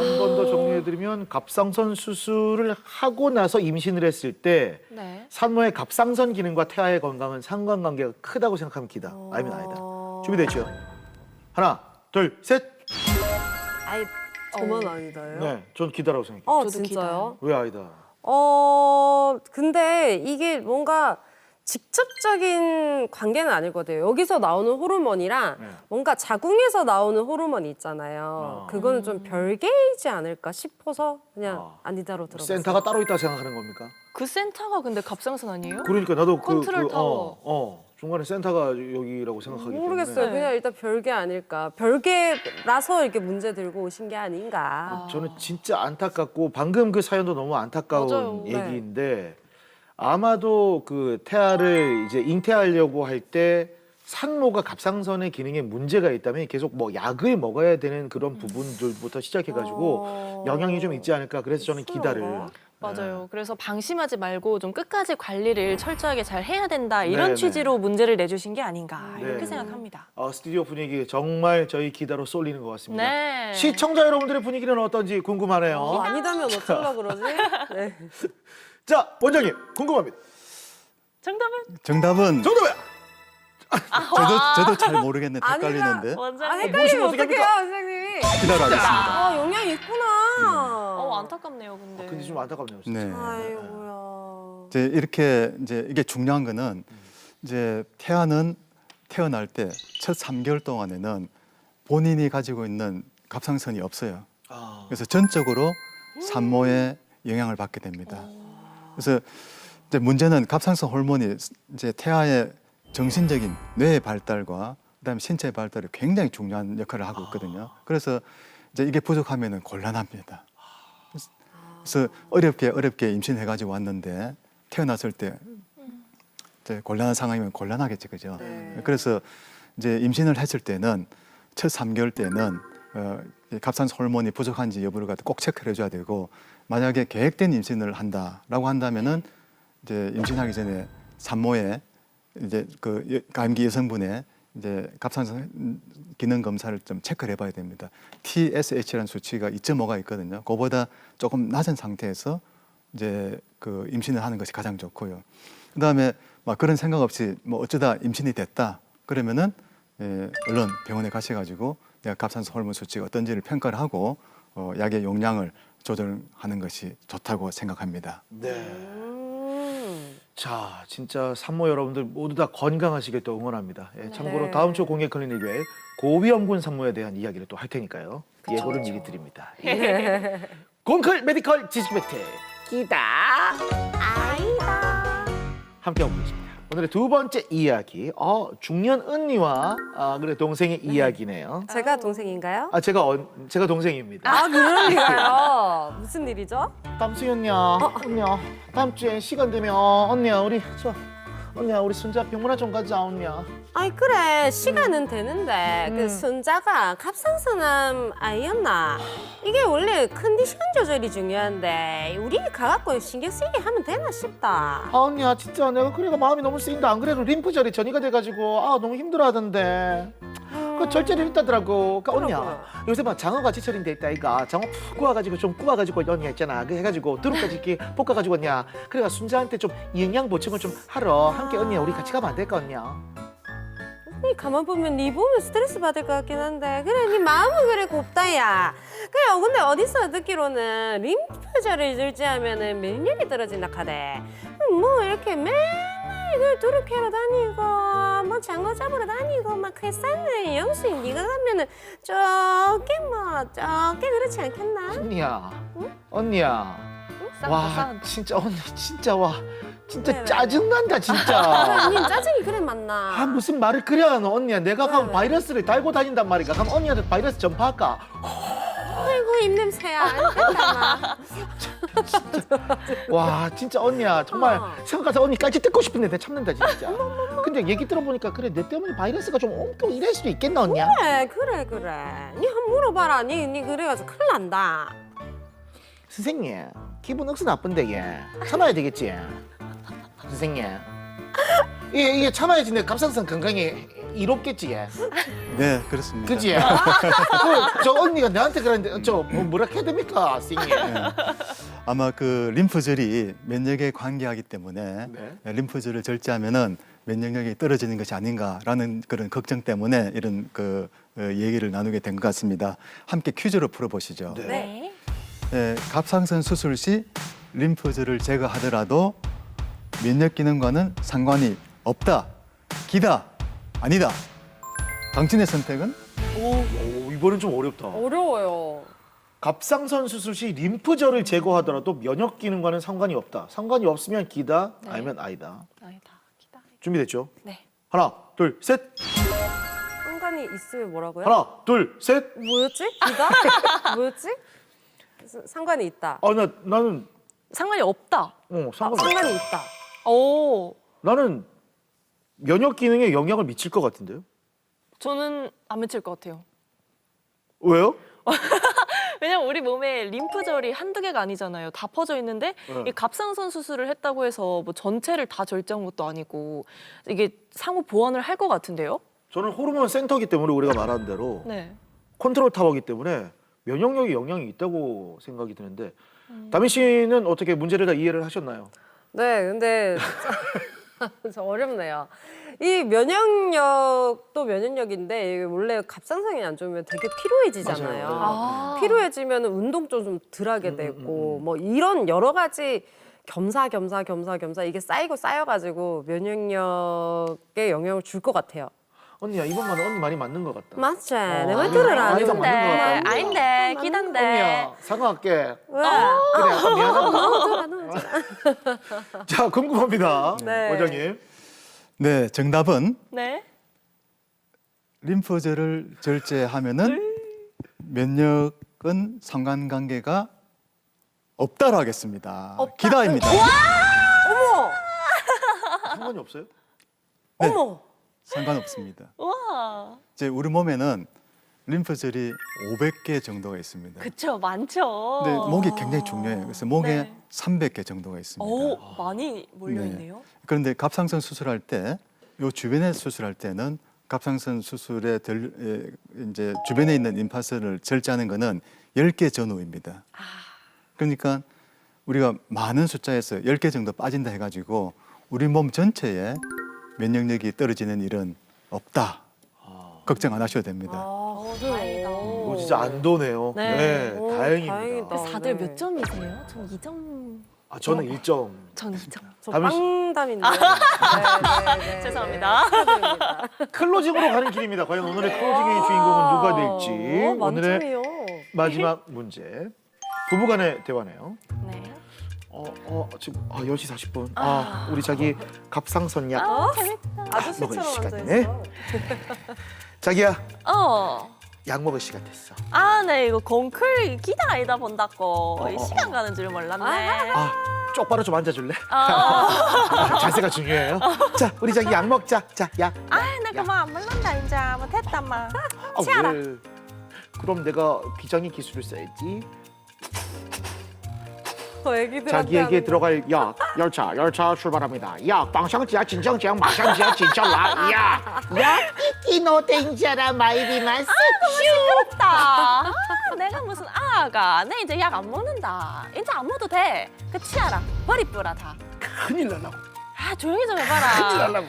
한 번 더 정리해드리면 갑상선 수술을 하고 나서 임신을 했을 때 네. 산모의 갑상선 기능과 태아의 건강은 상관관계가 크다고 생각하면 기다. 아니면 아니다. 준비됐죠? 하나, 둘, 셋. 아이, 저만 아니다요? 네, 전 기다라고 생각해요. 저도 진짜요? 왜 아니다? 근데 이게 뭔가 직접적인 관계는 아닐 것 같아요. 여기서 나오는 호르몬이랑 네. 뭔가 자궁에서 나오는 호르몬이 있잖아요. 그거는 좀 별개이지 않을까 싶어서 그냥 아니다로 들어봤어요. 센터가 따로 있다 생각하는 겁니까? 그 센터가 근데 갑상선 아니에요? 그러니까 나도 컨트롤 타워. 중간에 센터가 여기라고 생각하기 때문에. 모르겠어요. 네. 그냥 일단 별개 아닐까. 별개라서 이렇게 문제 들고 오신 게 아닌가. 저는 진짜 안타깝고 방금 그 사연도 너무 안타까운 맞아요. 얘기인데 아마도 그 태아를 이제 잉태하려고 할 때 산모가 갑상선의 기능에 문제가 있다면 계속 뭐 약을 먹어야 되는 그런 부분들부터 시작해가지고 영향이 좀 있지 않을까. 그래서 저는 기다를. 맞아요. 그래서 방심하지 말고 좀 끝까지 관리를 철저하게 잘 해야 된다. 이런 네네. 취지로 문제를 내주신 게 아닌가 이렇게 네. 생각합니다. 스튜디오 분위기 정말 저희 기다로 쏠리는 것 같습니다. 네. 시청자 여러분들의 분위기는 어떤지 궁금하네요. 아니다면 어쩌려고 그러지? 네. 자, 원장님 궁금합니다. 정답은 정답은 정답이야. 저도 잘 모르겠는데 아니다. 헷갈리는데 원장님. 헷갈리면 어떻게 어떡해요, 합니까? 선생님이? 기다려하겠습니다. 영향이 있구나. 안타깝네요, 근데. 근데 좀 안타깝네요. 진짜. 네. 아이고야. 이제 이렇게 이제 이게 중요한 거는 이제 태아는 태어날 때 첫 3개월 동안에는 본인이 가지고 있는 갑상선이 없어요. 그래서 전적으로 산모의 영향을 받게 됩니다. 그래서 이제 문제는 갑상선 호르몬이 이제 태아의 정신적인 뇌의 발달과 그다음에 신체 발달에 굉장히 중요한 역할을 하고 있거든요. 그래서 이제 이게 부족하면은 곤란합니다. 그래서 어렵게 임신해가지고 왔는데 태어났을 때 이제 곤란한 상황이면 곤란하겠지, 그죠? 그래서 이제 임신을 했을 때는 첫 3개월 때는 갑상선 호르몬이 부족한지 여부를 갖다 꼭 체크를 해줘야 되고 만약에 계획된 임신을 한다라고 한다면은 이제 임신하기 전에 산모의 이제 그 가임기 여성분의 이제 갑상선 기능 검사를 좀 체크를 해봐야 됩니다. TSH라는 수치가 2.5가 있거든요. 그거보다 조금 낮은 상태에서 이제 그 임신을 하는 것이 가장 좋고요. 그다음에 막 그런 생각 없이 뭐 어쩌다 임신이 됐다 그러면은 얼른 병원에 가셔가지고 내가 갑상선 호르몬 수치가 어떤지를 평가를 하고 약의 용량을 조절하는 것이 좋다고 생각합니다. 네. 자, 진짜 산모 여러분들 모두 다 건강하시게 또 응원합니다. 예, 참고로 네. 다음 주 공개 클리닉 외에 고위험군 산모에 대한 이야기를 또 할 테니까요. 예고를 미리 드립니다. 예. 공클 메디컬 지식 배틀 기다 아이다. 함께하고 계십니다. 오늘의 두 번째 이야기, 중년 언니와 그래 동생의 이야기네요. 제가 동생인가요? 제가 동생입니다. 아, 그럴 리가요. 무슨 일이죠? 담수 언니야, 언니야, 다음 주에 시간 되면 언니야 우리 순자 병원에 좀 가자 언니야. 아이, 그래. 시간은 되는데 그 손자가 갑상선암 아이였나? 이게 원래 컨디션 조절이 중요한데 우리 가갖고 신경 쓰이게 하면 되나 싶다. 언니야 진짜 내가 그래가 마음이 너무 쓰인다. 안 그래도 림프절이 전이가 돼가지고 너무 힘들어하던데. 그 절제를 했다더라고. 그러니까 언니야 그렇구나. 요새 막 장어가 지철인 데 있다 이가 장어 푹 구워가지고 좀 구워가지고 언니야 있잖아. 그 해가지고 두릅까지 이렇게 볶아가지고 언니야. 그래가 순자한테 좀 영양 보충을 좀 하러 함께 언니야 우리 같이 가면 안 될까 언니야? 니 가만 보면 니 보면 스트레스 받을 것 같긴 한데 그래 니 마음은 그래 곱다야. 그래 근데 어디서 듣기로는 림프절을 절제하면은免疫이 떨어진다 카대. 뭐 이렇게 맨날 그 두릅 캐러 다니고 뭐 장어 잡으러 다니고 막 회사는 영수인 니가 가면은 적게 그렇지 않겠나? 언니야 와 진짜 언니 진짜 와 진짜 왜? 짜증난다 진짜. 님 짜증이 그래 맞나? 무슨 말을 그래 하노 언니야. 내가 가면 왜? 바이러스를 달고 다닌단 말이야. 그럼 언니한테 바이러스 전파할까? 아이고 입냄새야 안 된다. 와 진짜 언니야 정말 어. 생각해서 언니까지 뜯고 싶은데 내가 참는다 진짜. 근데 얘기 들어보니까 그래 내 때문에 바이러스가 좀 옮겨 이럴 수도 있겠나 언니야? 그래 니 한번 물어봐라. 니 그래가지고 큰일 난다. 선생님 기분 억수 나쁜데 얘 참아야 되겠지? 선생님 이게 참아야지 내 갑상선 건강에 이롭겠지 얘. 네, 그렇습니다. 그지? 저 언니가 나한테 그러는데 뭐라 해야 됩니까 선생님? 네. 아마 그 림프절이 면역에 관계하기 때문에 네. 림프절을 절제하면은 면역력이 떨어지는 것이 아닌가라는 그런 걱정 때문에 이런 얘기를 나누게 된 것 같습니다. 함께 퀴즈로 풀어보시죠. 네. 네. 네, 갑상선 수술 시 림프절을 제거하더라도 면역 기능과는 상관이 없다, 기다, 아니다. 당신의 선택은? 오, 이번엔 좀 어렵다. 어려워요. 갑상선 수술 시 림프절을 제거하더라도 면역 기능과는 상관이 없다. 상관이 없으면 기다, 네. 아니면 아니다. 아이다. 기다. 준비됐죠? 네. 하나, 둘, 셋. 상관이 있으면 뭐라고요? 하나, 둘, 셋. 뭐였지? 기가? 뭐였지? 상관이 있다. 나는 상관이 없다. 상관이 있다. 오. 나는 면역 기능에 영향을 미칠 것 같은데요? 저는 안 미칠 것 같아요. 왜요? 왜냐면 우리 몸에 림프절이 한두 개가 아니잖아요. 다 퍼져 있는데 네. 이 갑상선 수술을 했다고 해서 뭐 전체를 다 절제한 것도 아니고 이게 상호 보완을 할 것 같은데요? 저는 호르몬 센터기 때문에 우리가 말하는 대로 네. 컨트롤 타워이기 때문에 면역력에 영향이 있다고 생각이 드는데 다민 씨는 어떻게 문제를 다 이해를 하셨나요? 네, 근데 저 어렵네요. 이 면역력도 면역력인데 이게 원래 갑상선이 안 좋으면 되게 피로해지잖아요. 맞아요. 아. 피로해지면 운동도 좀 덜하게 되고 뭐 이런 여러 가지 겸사겸사 이게 쌓이고 쌓여가지고 면역력에 영향을 줄 것 같아요. 언니야 이번만은 언니 말이 맞는 것 같다. 맞지? 내 말 들으라. 아니다, 아니고. 맞는 것 같다. 아닌데 기단데. 언니야 사과할게. 왜? 그래 아까 미안하다. 너무 자 궁금합니다. 네. 원장님. 네, 정답은 네. 림프절을 절제하면은 면역은 상관관계가 없다로 하겠습니다. 기다입니다. 어머! 상관이 없어요? 네, 어머! 상관없습니다. 와. 이제 우리 몸에는 림프절이 500개 정도가 있습니다. 그쵸, 많죠. 근데 목이 굉장히 중요해요. 그래서 목에 네. 300개 정도가 있습니다. 오, 많이 몰려 있네요. 그런데 갑상선 수술할 때, 요 주변에 수술할 때는 갑상선 수술에 이제 주변에 있는 림파선을 절제하는 거는 10개 전후입니다. 그러니까 우리가 많은 숫자에서 10개 정도 빠진다 해가지고 우리 몸 전체에 면역력이 떨어지는 일은 없다. 걱정 안 하셔도 됩니다. 다행이다. 진짜 안도네요. 네. 오, 다행입니다. 다행이다. 그래서 다들 네. 몇 점이세요? 전 2점. 저는 1점. 전 진짜. 저 다민 씨. 빵담인데. 네. 죄송합니다. 축하드립니다. 클로징으로 가는 길입니다. 과연 오늘의 클로징의 주인공은 누가 될지. 오늘의 만점이요. 마지막 문제. 부부간의 대화네요. 네. 지금 10시 40분. 우리 자기 갑상선약 아저씨처럼 먹을 시간이네. 앉아있어. 자기야, 어. 약 먹을 시간 됐어. 네, 이거 공클 기다리다 본다고 이 시간 가는 줄 몰랐네. 쪽바로 좀 앉아줄래? 아, 자세가 중요해요. 자, 우리 자기 약 먹자. 자, 약. 나 그만 안 몰란다 이제. 뭐 됐다 마. 아, 치아라. 왜? 그럼 내가 비장의 기술을 써야지. 저 애기들한테 자기에게 하는 거. 들어갈 약. 열차 출발합니다. 약, 방향지야, 진정지야, 마상지야, 진짜라. 약, 이노 땡자라 마이비마스. 시끄럽다. 내가 무슨 아가. 내 이제 약 안 먹는다. 이제 안 먹어도 돼. 그 치아라. 버리 뿌라 다. 큰일 날라고. 조용히 좀 해봐라. 큰일 날라고.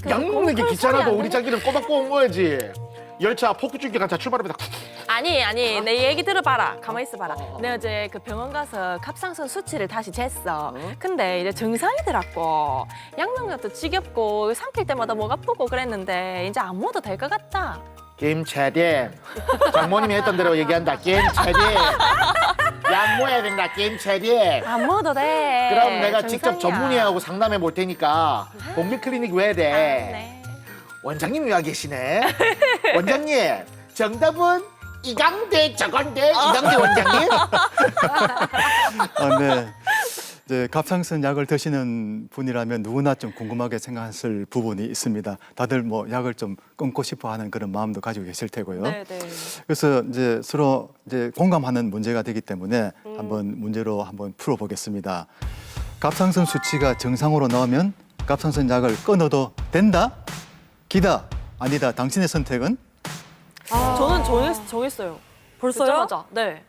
그 약 먹는 게 공클 귀찮아도 소리 안 우리 들려. 자기는 꼬박꼬박 먹어야지. 열차 폭주중계관차 출발합니다. 아니 내 얘기 들어봐라. 가만히 있어봐라. 내가 어제 그 병원 가서 갑상선 수치를 다시 쟀어. 근데 이제 정상이더라고. 약 먹는 것도 지겹고 삼킬 때마다 목 아프고 그랬는데 이제 안 먹어도 될 것 같다. 김채림. 장모님이 했던 대로 얘기한다. 김채림. 약 먹어야 된다. 김채림. 안 먹어도 돼. 그럼 내가 직접 정상이야. 전문의하고 상담해 볼 테니까 공개 클리닉 외대. 네. 원장님이 와 계시네. 원장님, 정답은 이강대 저건데 이강대 원장님. 네. 이제 갑상선 약을 드시는 분이라면 누구나 좀 궁금하게 생각하실 부분이 있습니다. 다들 뭐 약을 좀 끊고 싶어하는 그런 마음도 가지고 계실 테고요. 네. 그래서 이제 서로 이제 공감하는 문제가 되기 때문에 한번 문제로 한번 풀어보겠습니다. 갑상선 수치가 정상으로 나오면 갑상선 약을 끊어도 된다? 기다? 아니다? 당신의 선택은? 저는 정했어요. 벌써요? 듣자마자. 네.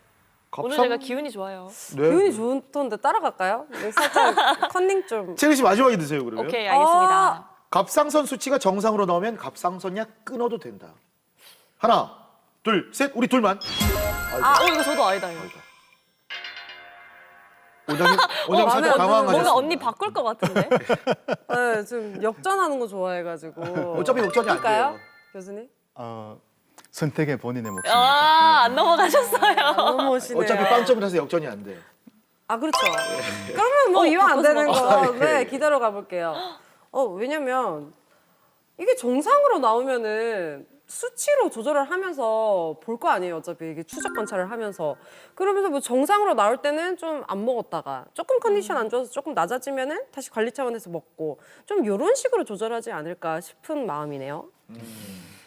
오늘 제가 기운이 좋아요. 기운이 좋던데 따라갈까요? 살짝 컨닝 좀. 채리 씨 마지막에 드세요 그러면. 오케이, 알겠습니다. 갑상선 수치가 정상으로 나오면 갑상선약 끊어도 된다. 하나, 둘, 셋. 우리 둘만. 이거 저도 아니다, 이거. 원장님 마음에 살짝 안 드는 당황하셨어요. 뭔가 언니 바꿀 것 같은데? 네, 좀 역전하는 거 좋아해가지고. 어차피 역전이 안 할까요? 돼요. 교수님? 선택의 본인의 몫입니다. 안 넘어가셨어요. 너무 멋있네요. 어차피 빵점이라서 역전이 안 돼. 그렇죠. 그러면 뭐 이왕 안 되는 거, 예. 네, 기다려 가볼게요. 왜냐면 이게 정상으로 나오면은 수치로 조절을 하면서 볼 거 아니에요. 어차피 이게 추적 관찰을 하면서. 그러면서 뭐 정상으로 나올 때는 좀 안 먹었다가 조금 컨디션 안 좋아서 조금 낮아지면은 다시 관리 차원에서 먹고 좀 이런 식으로 조절하지 않을까 싶은 마음이네요.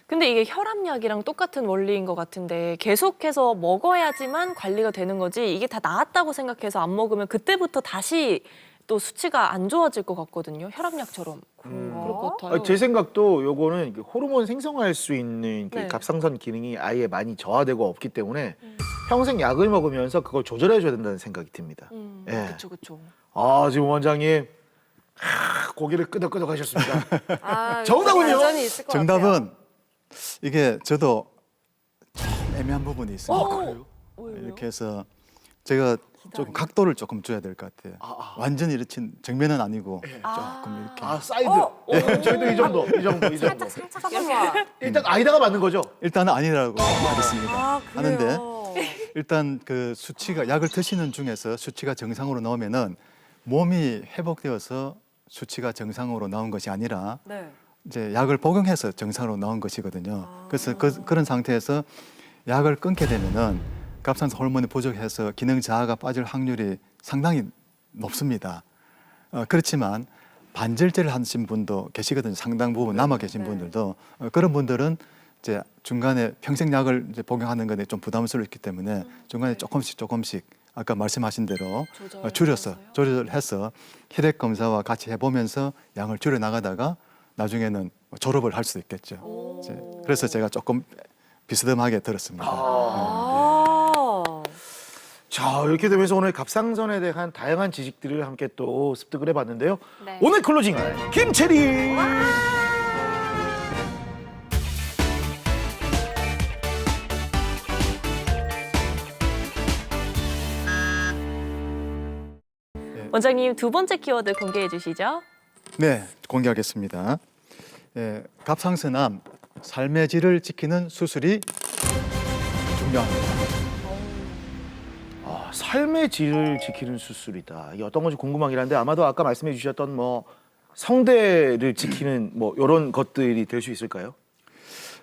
근데 이게 혈압약이랑 똑같은 원리인 것 같은데 계속해서 먹어야지만 관리가 되는 거지 이게 다 나았다고 생각해서 안 먹으면 그때부터 다시 또 수치가 안 좋아질 것 같거든요. 혈압약처럼. 그럴 것 같아요. 제 생각도 요거는 이게 호르몬 생성할 수 있는 그 네. 갑상선 기능이 아예 많이 저하되고 없기 때문에 평생 약을 먹으면서 그걸 조절해줘야 된다는 생각이 듭니다. 예. 그쵸. 지금 원장님 고개를 끄덕끄덕 하셨습니다. 아, 정답은요? 완전히 있을 것 같아요. 정답은 이게 저도 좀 애매한 부분이 있습니다. 이렇게 해서 제가 좀 각도를 조금 줘야 될 것 같아요. 완전히 이렇게 정면은 아니고 조금 이렇게. 사이드. 저희도 이 정도. 잠깐만. 일단 아이다가 맞는 거죠? 일단은 아니라고 하겠습니다. 그래요? 하는데 일단 그 수치가 약을 드시는 중에서 수치가 정상으로 나오면은 몸이 회복되어서 수치가 정상으로 나온 것이 아니라 네. 이제 약을 복용해서 정상으로 나온 것이거든요. 그래서 그런 상태에서 약을 끊게 되면은 갑상선 호르몬이 부족해서 기능 저하가 빠질 확률이 상당히 높습니다. 그렇지만 반절제를 하신 분도 계시거든요. 상당 부분 남아 계신 분들도 그런 분들은 이제 중간에 평생 약을 이제 복용하는 것에 좀 부담스럽기 때문에 중간에 조금씩 아까 말씀하신 대로 조절해서 혈액 검사와 같이 해보면서 양을 줄여 나가다가 나중에는 졸업을 할 수 있겠죠. 그래서 제가 조금 비스듬하게 들었습니다. 자, 이렇게 되면서 오늘 갑상선에 대한 다양한 지식들을 함께 또 습득을 해봤는데요. 네. 오늘 클로징 김채리. 원장님 두 번째 키워드 공개해 주시죠. 네, 공개하겠습니다. 갑상선암 삶의 질을 지키는 수술이 중요합니다. 삶의 질을 지키는 수술이다. 이게 어떤 건지 궁금하긴 한데 아마도 아까 말씀해 주셨던 뭐 성대를 지키는 뭐 이런 것들이 될 수 있을까요?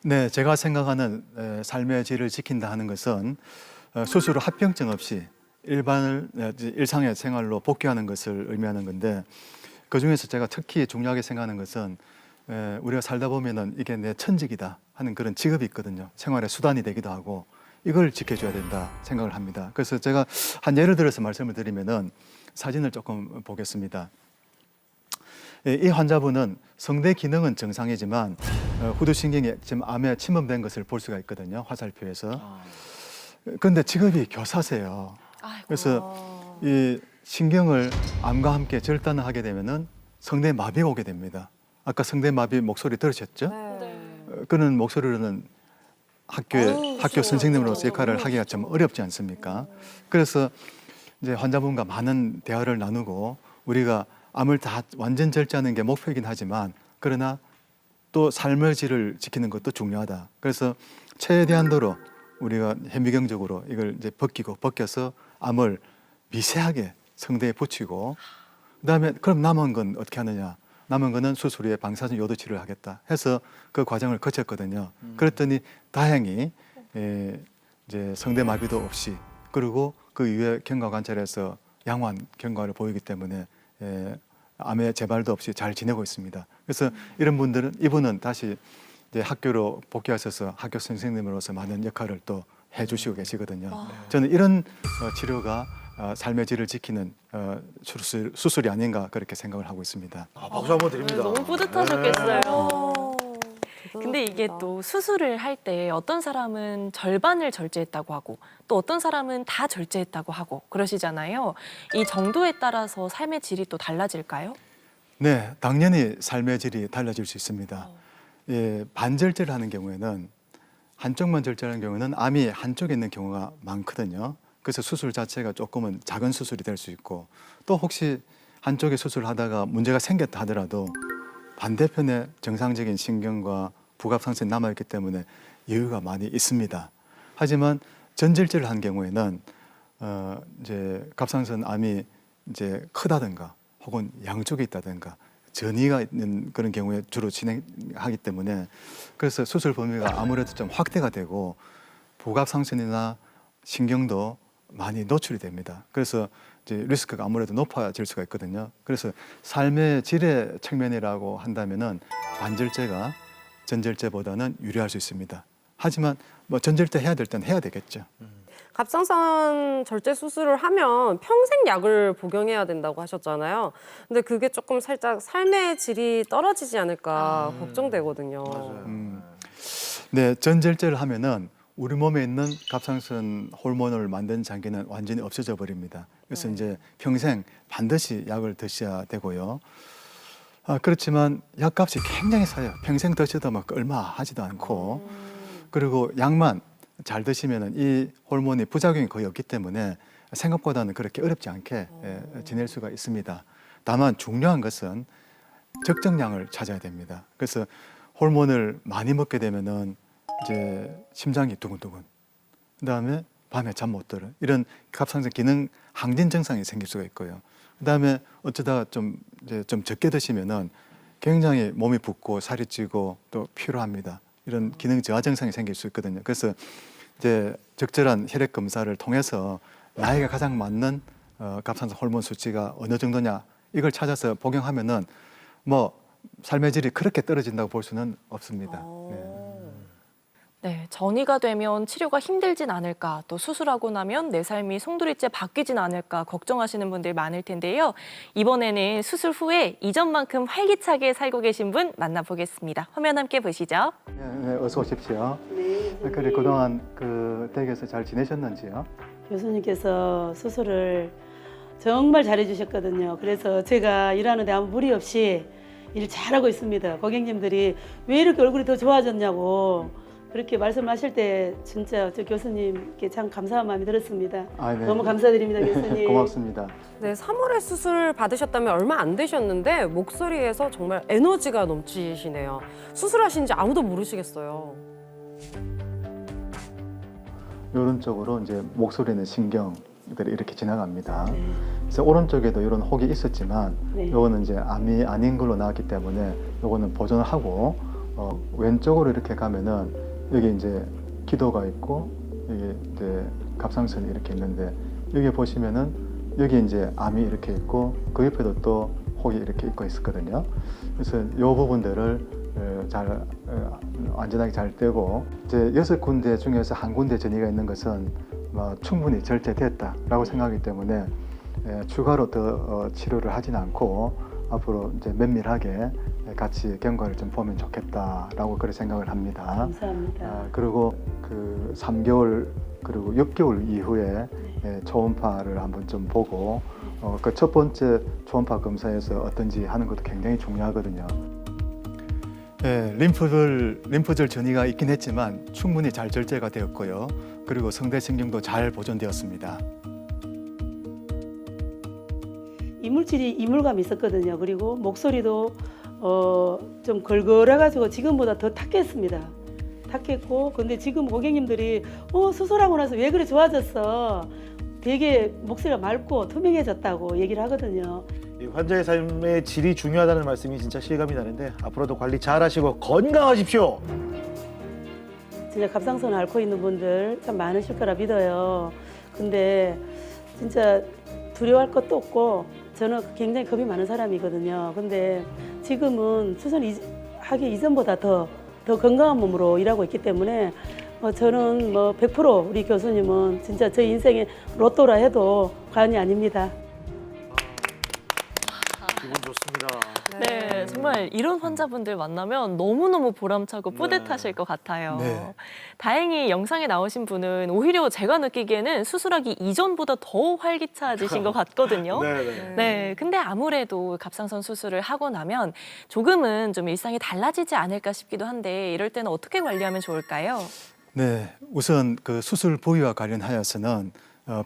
네, 제가 생각하는 삶의 질을 지킨다 하는 것은 수술 후 합병증 없이 일상의 생활로 복귀하는 것을 의미하는 건데 그 중에서 제가 특히 중요하게 생각하는 것은 우리가 살다 보면은 이게 내 천직이다 하는 그런 직업이 있거든요. 생활의 수단이 되기도 하고 이걸 지켜줘야 된다 생각을 합니다. 그래서 제가 한 예를 들어서 말씀을 드리면은 사진을 조금 보겠습니다. 이 환자분은 성대 기능은 정상이지만 후두신경이 지금 암에 침범된 것을 볼 수가 있거든요. 화살표에서. 그런데 직업이 교사세요. 그래서 이 신경을 암과 함께 절단을 하게 되면은 성대 마비가 오게 됩니다. 아까 성대 마비 목소리 들으셨죠? 그런 목소리로는 학교 선생님으로서 역할을 하기가 좀 어렵지 않습니까? 그래서 이제 환자분과 많은 대화를 나누고 우리가 암을 다 완전 절제하는 게 목표이긴 하지만 그러나 또 삶의 질을 지키는 것도 중요하다. 그래서 최대한도로 우리가 현미경적으로 이걸 이제 벗겨서 암을 미세하게 성대에 붙이고 그다음에 그럼 남은 건 어떻게 하느냐? 남은 거는 수술 후에 방사선 요도 치료를 하겠다 해서 그 과정을 거쳤거든요. 그랬더니 다행히 이제 성대 마비도 없이 그리고 그 이후에 경과 관찰에서 양호한 경과를 보이기 때문에 암의 재발도 없이 잘 지내고 있습니다. 그래서 이분은 다시 이제 학교로 복귀하셔서 학교 선생님으로서 많은 역할을 또 해주시고 계시거든요. 저는 이런 치료가 삶의 질을 지키는 수술이 아닌가 그렇게 생각을 하고 있습니다. 박수 한번 드립니다. 너무 뿌듯하셨겠어요. 네. 근데 이게 또 수술을 할 때 어떤 사람은 절반을 절제했다고 하고 또 어떤 사람은 다 절제했다고 하고 그러시잖아요. 이 정도에 따라서 삶의 질이 또 달라질까요? 네, 당연히 삶의 질이 달라질 수 있습니다. 반절제를 하는 경우에는 한쪽만 절제하는 경우는 암이 한쪽에 있는 경우가 많거든요. 그래서 수술 자체가 조금은 작은 수술이 될 수 있고 또 혹시 한쪽에 수술을 하다가 문제가 생겼다 하더라도 반대편에 정상적인 신경과 부갑상선이 남아있기 때문에 여유가 많이 있습니다. 하지만 전절제를 한 경우에는 이제 갑상선 암이 이제 크다든가 혹은 양쪽에 있다든가 전이가 있는 그런 경우에 주로 진행하기 때문에 그래서 수술 범위가 아무래도 좀 확대가 되고 부갑상선이나 신경도 많이 노출이 됩니다. 그래서 이제 리스크가 아무래도 높아질 수가 있거든요. 그래서 삶의 질의 측면이라고 한다면은 반절제가 전절제보다는 유리할 수 있습니다. 하지만 뭐 전절제 해야 될 때는 해야 되겠죠. 갑상선 절제 수술을 하면 평생 약을 복용해야 된다고 하셨잖아요. 근데 그게 조금 살짝 삶의 질이 떨어지지 않을까 걱정되거든요. 네, 전절제를 하면은 우리 몸에 있는 갑상선 호르몬을 만드는 장기는 완전히 없어져 버립니다. 그래서 이제 평생 반드시 약을 드셔야 되고요. 그렇지만 약값이 굉장히 싸요. 평생 드셔도 막 얼마 하지도 않고 그리고 약만 잘 드시면은 이 호르몬이 부작용이 거의 없기 때문에 생각보다는 그렇게 어렵지 않게 지낼 수가 있습니다. 다만 중요한 것은 적정량을 찾아야 됩니다. 그래서 호르몬을 많이 먹게 되면은 이제 심장이 두근두근, 그다음에 밤에 잠 못 들어 이런 갑상선 기능 항진 증상이 생길 수가 있고요. 그다음에 어쩌다가 좀 적게 드시면은 굉장히 몸이 붓고 살이 찌고 또 피로합니다. 이런 기능 저하 증상이 생길 수 있거든요. 그래서 이제 적절한 혈액 검사를 통해서 나에게 가장 맞는 갑상선 호르몬 수치가 어느 정도냐 이걸 찾아서 복용하면은 뭐 삶의 질이 그렇게 떨어진다고 볼 수는 없습니다. 네, 전이가 되면 치료가 힘들진 않을까, 또 수술하고 나면 내 삶이 송두리째 바뀌진 않을까 걱정하시는 분들 많을 텐데요. 이번에는 수술 후에 이전만큼 활기차게 살고 계신 분 만나보겠습니다. 화면 함께 보시죠. 네, 어서 오십시오. 그래 그동안 그 댁에서 잘 지내셨는지요? 교수님께서 수술을 정말 잘해주셨거든요. 그래서 제가 일하는데 아무 무리 없이 일 잘하고 있습니다. 고객님들이 왜 이렇게 얼굴이 더 좋아졌냐고 그렇게 말씀하실 때 진짜 저 교수님께 참 감사한 마음이 들었습니다. 아, 네. 너무 감사드립니다, 교수님. 고맙습니다. 네, 3월에 수술 받으셨다면 얼마 안 되셨는데 목소리에서 정말 에너지가 넘치시네요. 수술하신 지 아무도 모르시겠어요. 이런 쪽으로 이제 목소리는 신경들이 이렇게 지나갑니다. 그래서 오른쪽에도 이런 혹이 있었지만 네. 이거는 이제 암이 아닌 걸로 나왔기 때문에 이거는 보존을 하고 왼쪽으로 이렇게 가면은 여기 이제 기도가 있고 여기 이제 갑상선이 이렇게 있는데 여기 보시면은 여기 이제 암이 이렇게 있고 그 옆에도 또 혹이 이렇게 있고 있었거든요. 그래서 이 부분들을 잘 안전하게 잘 떼고 이제 6군데 중에서 한 군데 전이가 있는 것은 충분히 절제됐다라고 생각하기 때문에 추가로 더 치료를 하진 않고 앞으로 이제 면밀하게 같이 경과를 좀 보면 좋겠다라고 그렇게 생각을 합니다. 감사합니다. 그리고 그 3개월 그리고 6개월 이후에 초음파를 한번 좀 보고 그 첫 번째 초음파 검사에서 어떤지 하는 것도 굉장히 중요하거든요. 림프절 전이가 있긴 했지만 충분히 잘 절제가 되었고요. 그리고 성대신경도 잘 보존되었습니다. 이물질이 이물감이 있었거든요. 그리고 목소리도 좀 걸걸해가지고 지금보다 더 탁했습니다. 탁했고 근데 지금 고객님들이 수술하고 나서 왜 그래 좋아졌어. 되게 목소리가 맑고 투명해졌다고 얘기를 하거든요. 이 환자의 삶의 질이 중요하다는 말씀이 진짜 실감이 나는데 앞으로도 관리 잘하시고 건강하십시오. 진짜 갑상선을 앓고 있는 분들 참 많으실 거라 믿어요. 근데 진짜 두려워할 것도 없고 저는 굉장히 겁이 많은 사람이거든요. 근데 지금은 수술하기 이전보다 더 건강한 몸으로 일하고 있기 때문에 저는 100% 우리 교수님은 진짜 제 인생의 로또라 해도 과언이 아닙니다. 기분 좋습니다. 네, 정말 이런 환자분들 만나면 너무너무 보람차고 뿌듯하실 것 같아요. 네. 다행히 영상에 나오신 분은 오히려 제가 느끼기에는 수술하기 이전보다 더 활기차지신 것 같거든요. 네. 네, 근데 아무래도 갑상선 수술을 하고 나면 조금은 좀 일상이 달라지지 않을까 싶기도 한데 이럴 때는 어떻게 관리하면 좋을까요? 네, 우선 그 수술 부위와 관련하여서는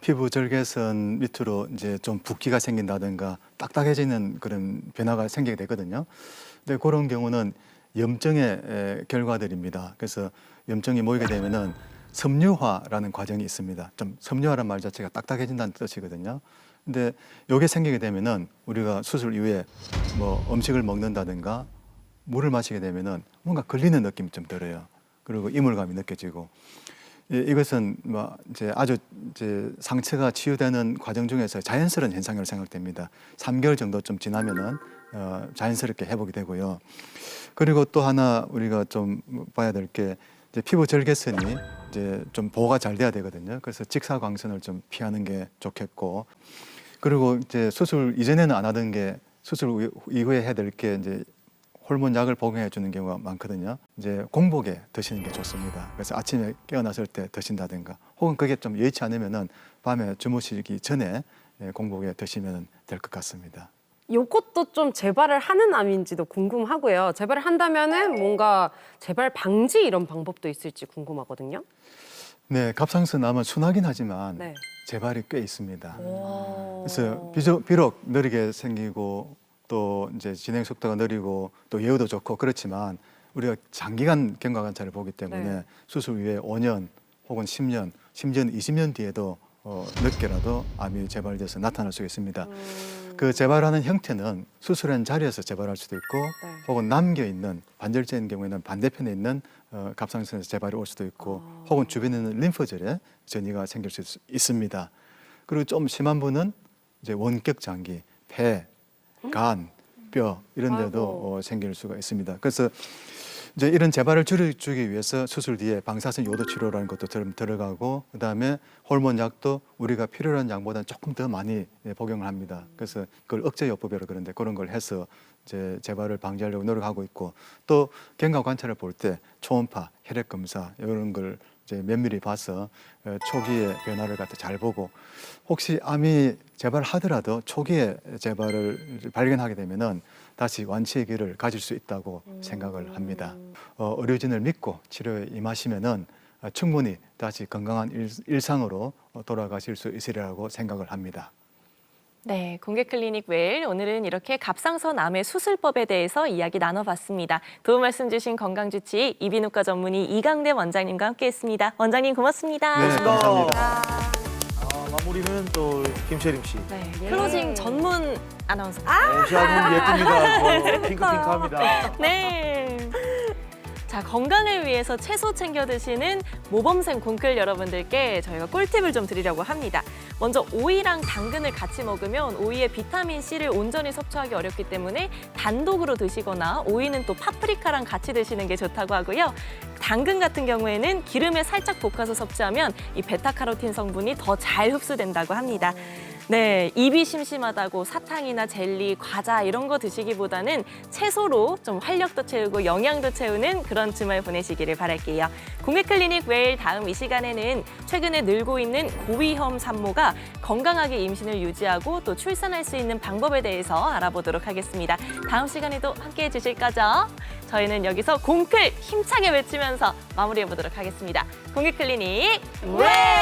피부 절개선 밑으로 이제 좀 붓기가 생긴다든가 딱딱해지는 그런 변화가 생기게 되거든요. 근데 그런 경우는 염증의 결과들입니다. 그래서 염증이 모이게 되면은 섬유화라는 과정이 있습니다. 좀 섬유화란 말 자체가 딱딱해진다는 뜻이거든요. 근데 이게 생기게 되면은 우리가 수술 이후에 음식을 먹는다든가 물을 마시게 되면은 뭔가 걸리는 느낌이 좀 들어요. 그리고 이물감이 느껴지고 이것은 이제 아주 이제 상처가 치유되는 과정 중에서 자연스러운 현상으로 생각됩니다. 3개월 정도 좀 지나면은 자연스럽게 회복이 되고요. 그리고 또 하나 우리가 좀 봐야 될 게 이제 피부 절개선이 이제 좀 보호가 잘 돼야 되거든요. 그래서 직사광선을 좀 피하는 게 좋겠고, 그리고 이제 수술 이전에는 안 하던 게 수술 이후에 해야 될 게 이제 호르몬 약을 복용해 주는 경우가 많거든요. 이제 공복에 드시는 게 좋습니다. 그래서 아침에 깨어났을 때 드신다든가, 혹은 그게 좀 여의치 않으면은 밤에 주무시기 전에 공복에 드시면 될 것 같습니다. 요것도 좀 재발을 하는 암인지도 궁금하고요. 재발을 한다면은 뭔가 재발 방지 이런 방법도 있을지 궁금하거든요. 네, 갑상선 암은 순하긴 하지만 네. 재발이 꽤 있습니다. 오. 그래서 비록 느리게 생기고 또 이제 진행 속도가 느리고 또 예후도 좋고 그렇지만 우리가 장기간 경과 관찰을 보기 때문에 네. 수술 이후에 5년 혹은 10년, 심지어는 20년 뒤에도 늦게라도 암이 재발돼서 나타날 수 있습니다. 그 재발하는 형태는 수술한 자리에서 재발할 수도 있고 네. 혹은 남겨 있는 반절제인 경우에는 반대편에 있는 갑상선에서 재발이 올 수도 있고 혹은 주변에 있는 림프절에 전이가 생길 수 있습니다. 그리고 좀 심한 분은 이제 원격 장기, 폐, 간, 뼈 이런 데도 생길 수가 있습니다. 그래서 이제 이런 재발을 줄여주기 위해서 수술 뒤에 방사선 요도 치료라는 것도 들어가고, 그다음에 호르몬 약도 우리가 필요한 양보다는 조금 더 많이 복용을 합니다. 그래서 그걸 억제요법이라고 그러는데 그런 걸 해서 이제 재발을 방지하려고 노력하고 있고, 또 경과 관찰을 볼 때 초음파, 혈액 검사 이런 걸 이제 면밀히 봐서 초기에 변화를 갖다 잘 보고, 혹시 암이 재발하더라도 초기에 재발을 발견하게 되면은 다시 완치의 길을 가질 수 있다고 생각을 합니다. 의료진을 믿고 치료에 임하시면은 충분히 다시 건강한 일상으로 돌아가실 수 있으리라고 생각을 합니다. 네, 공개클리닉 웰 오늘은 이렇게 갑상선 암의 수술법에 대해서 이야기 나눠봤습니다. 도움 말씀 주신 건강주치의 이비인후과 전문의 이강대 원장님과 함께했습니다. 원장님 고맙습니다. 네, 감사합니다. 마무리는 또 김채림 씨. 네, 클로징 전문 아나운서. 시아는 예쁩니다. 핑크핑크합니다. 네. 자, 건강을 위해서 채소 챙겨 드시는 모범생 공클 여러분들께 저희가 꿀팁을 좀 드리려고 합니다. 먼저 오이랑 당근을 같이 먹으면 오이의 비타민C를 온전히 섭취하기 어렵기 때문에 단독으로 드시거나 오이는 또 파프리카랑 같이 드시는 게 좋다고 하고요. 당근 같은 경우에는 기름에 살짝 볶아서 섭취하면 이 베타카로틴 성분이 더 잘 흡수된다고 합니다. 네, 입이 심심하다고 사탕이나 젤리, 과자 이런 거 드시기보다는 채소로 좀 활력도 채우고 영양도 채우는 그런 주말 보내시기를 바랄게요. 공개클리닉 웰 다음 이 시간에는 최근에 늘고 있는 고위험 산모가 건강하게 임신을 유지하고 또 출산할 수 있는 방법에 대해서 알아보도록 하겠습니다. 다음 시간에도 함께해 주실 거죠? 저희는 여기서 공클 힘차게 외치면서 마무리해 보도록 하겠습니다. 공개클리닉 웰!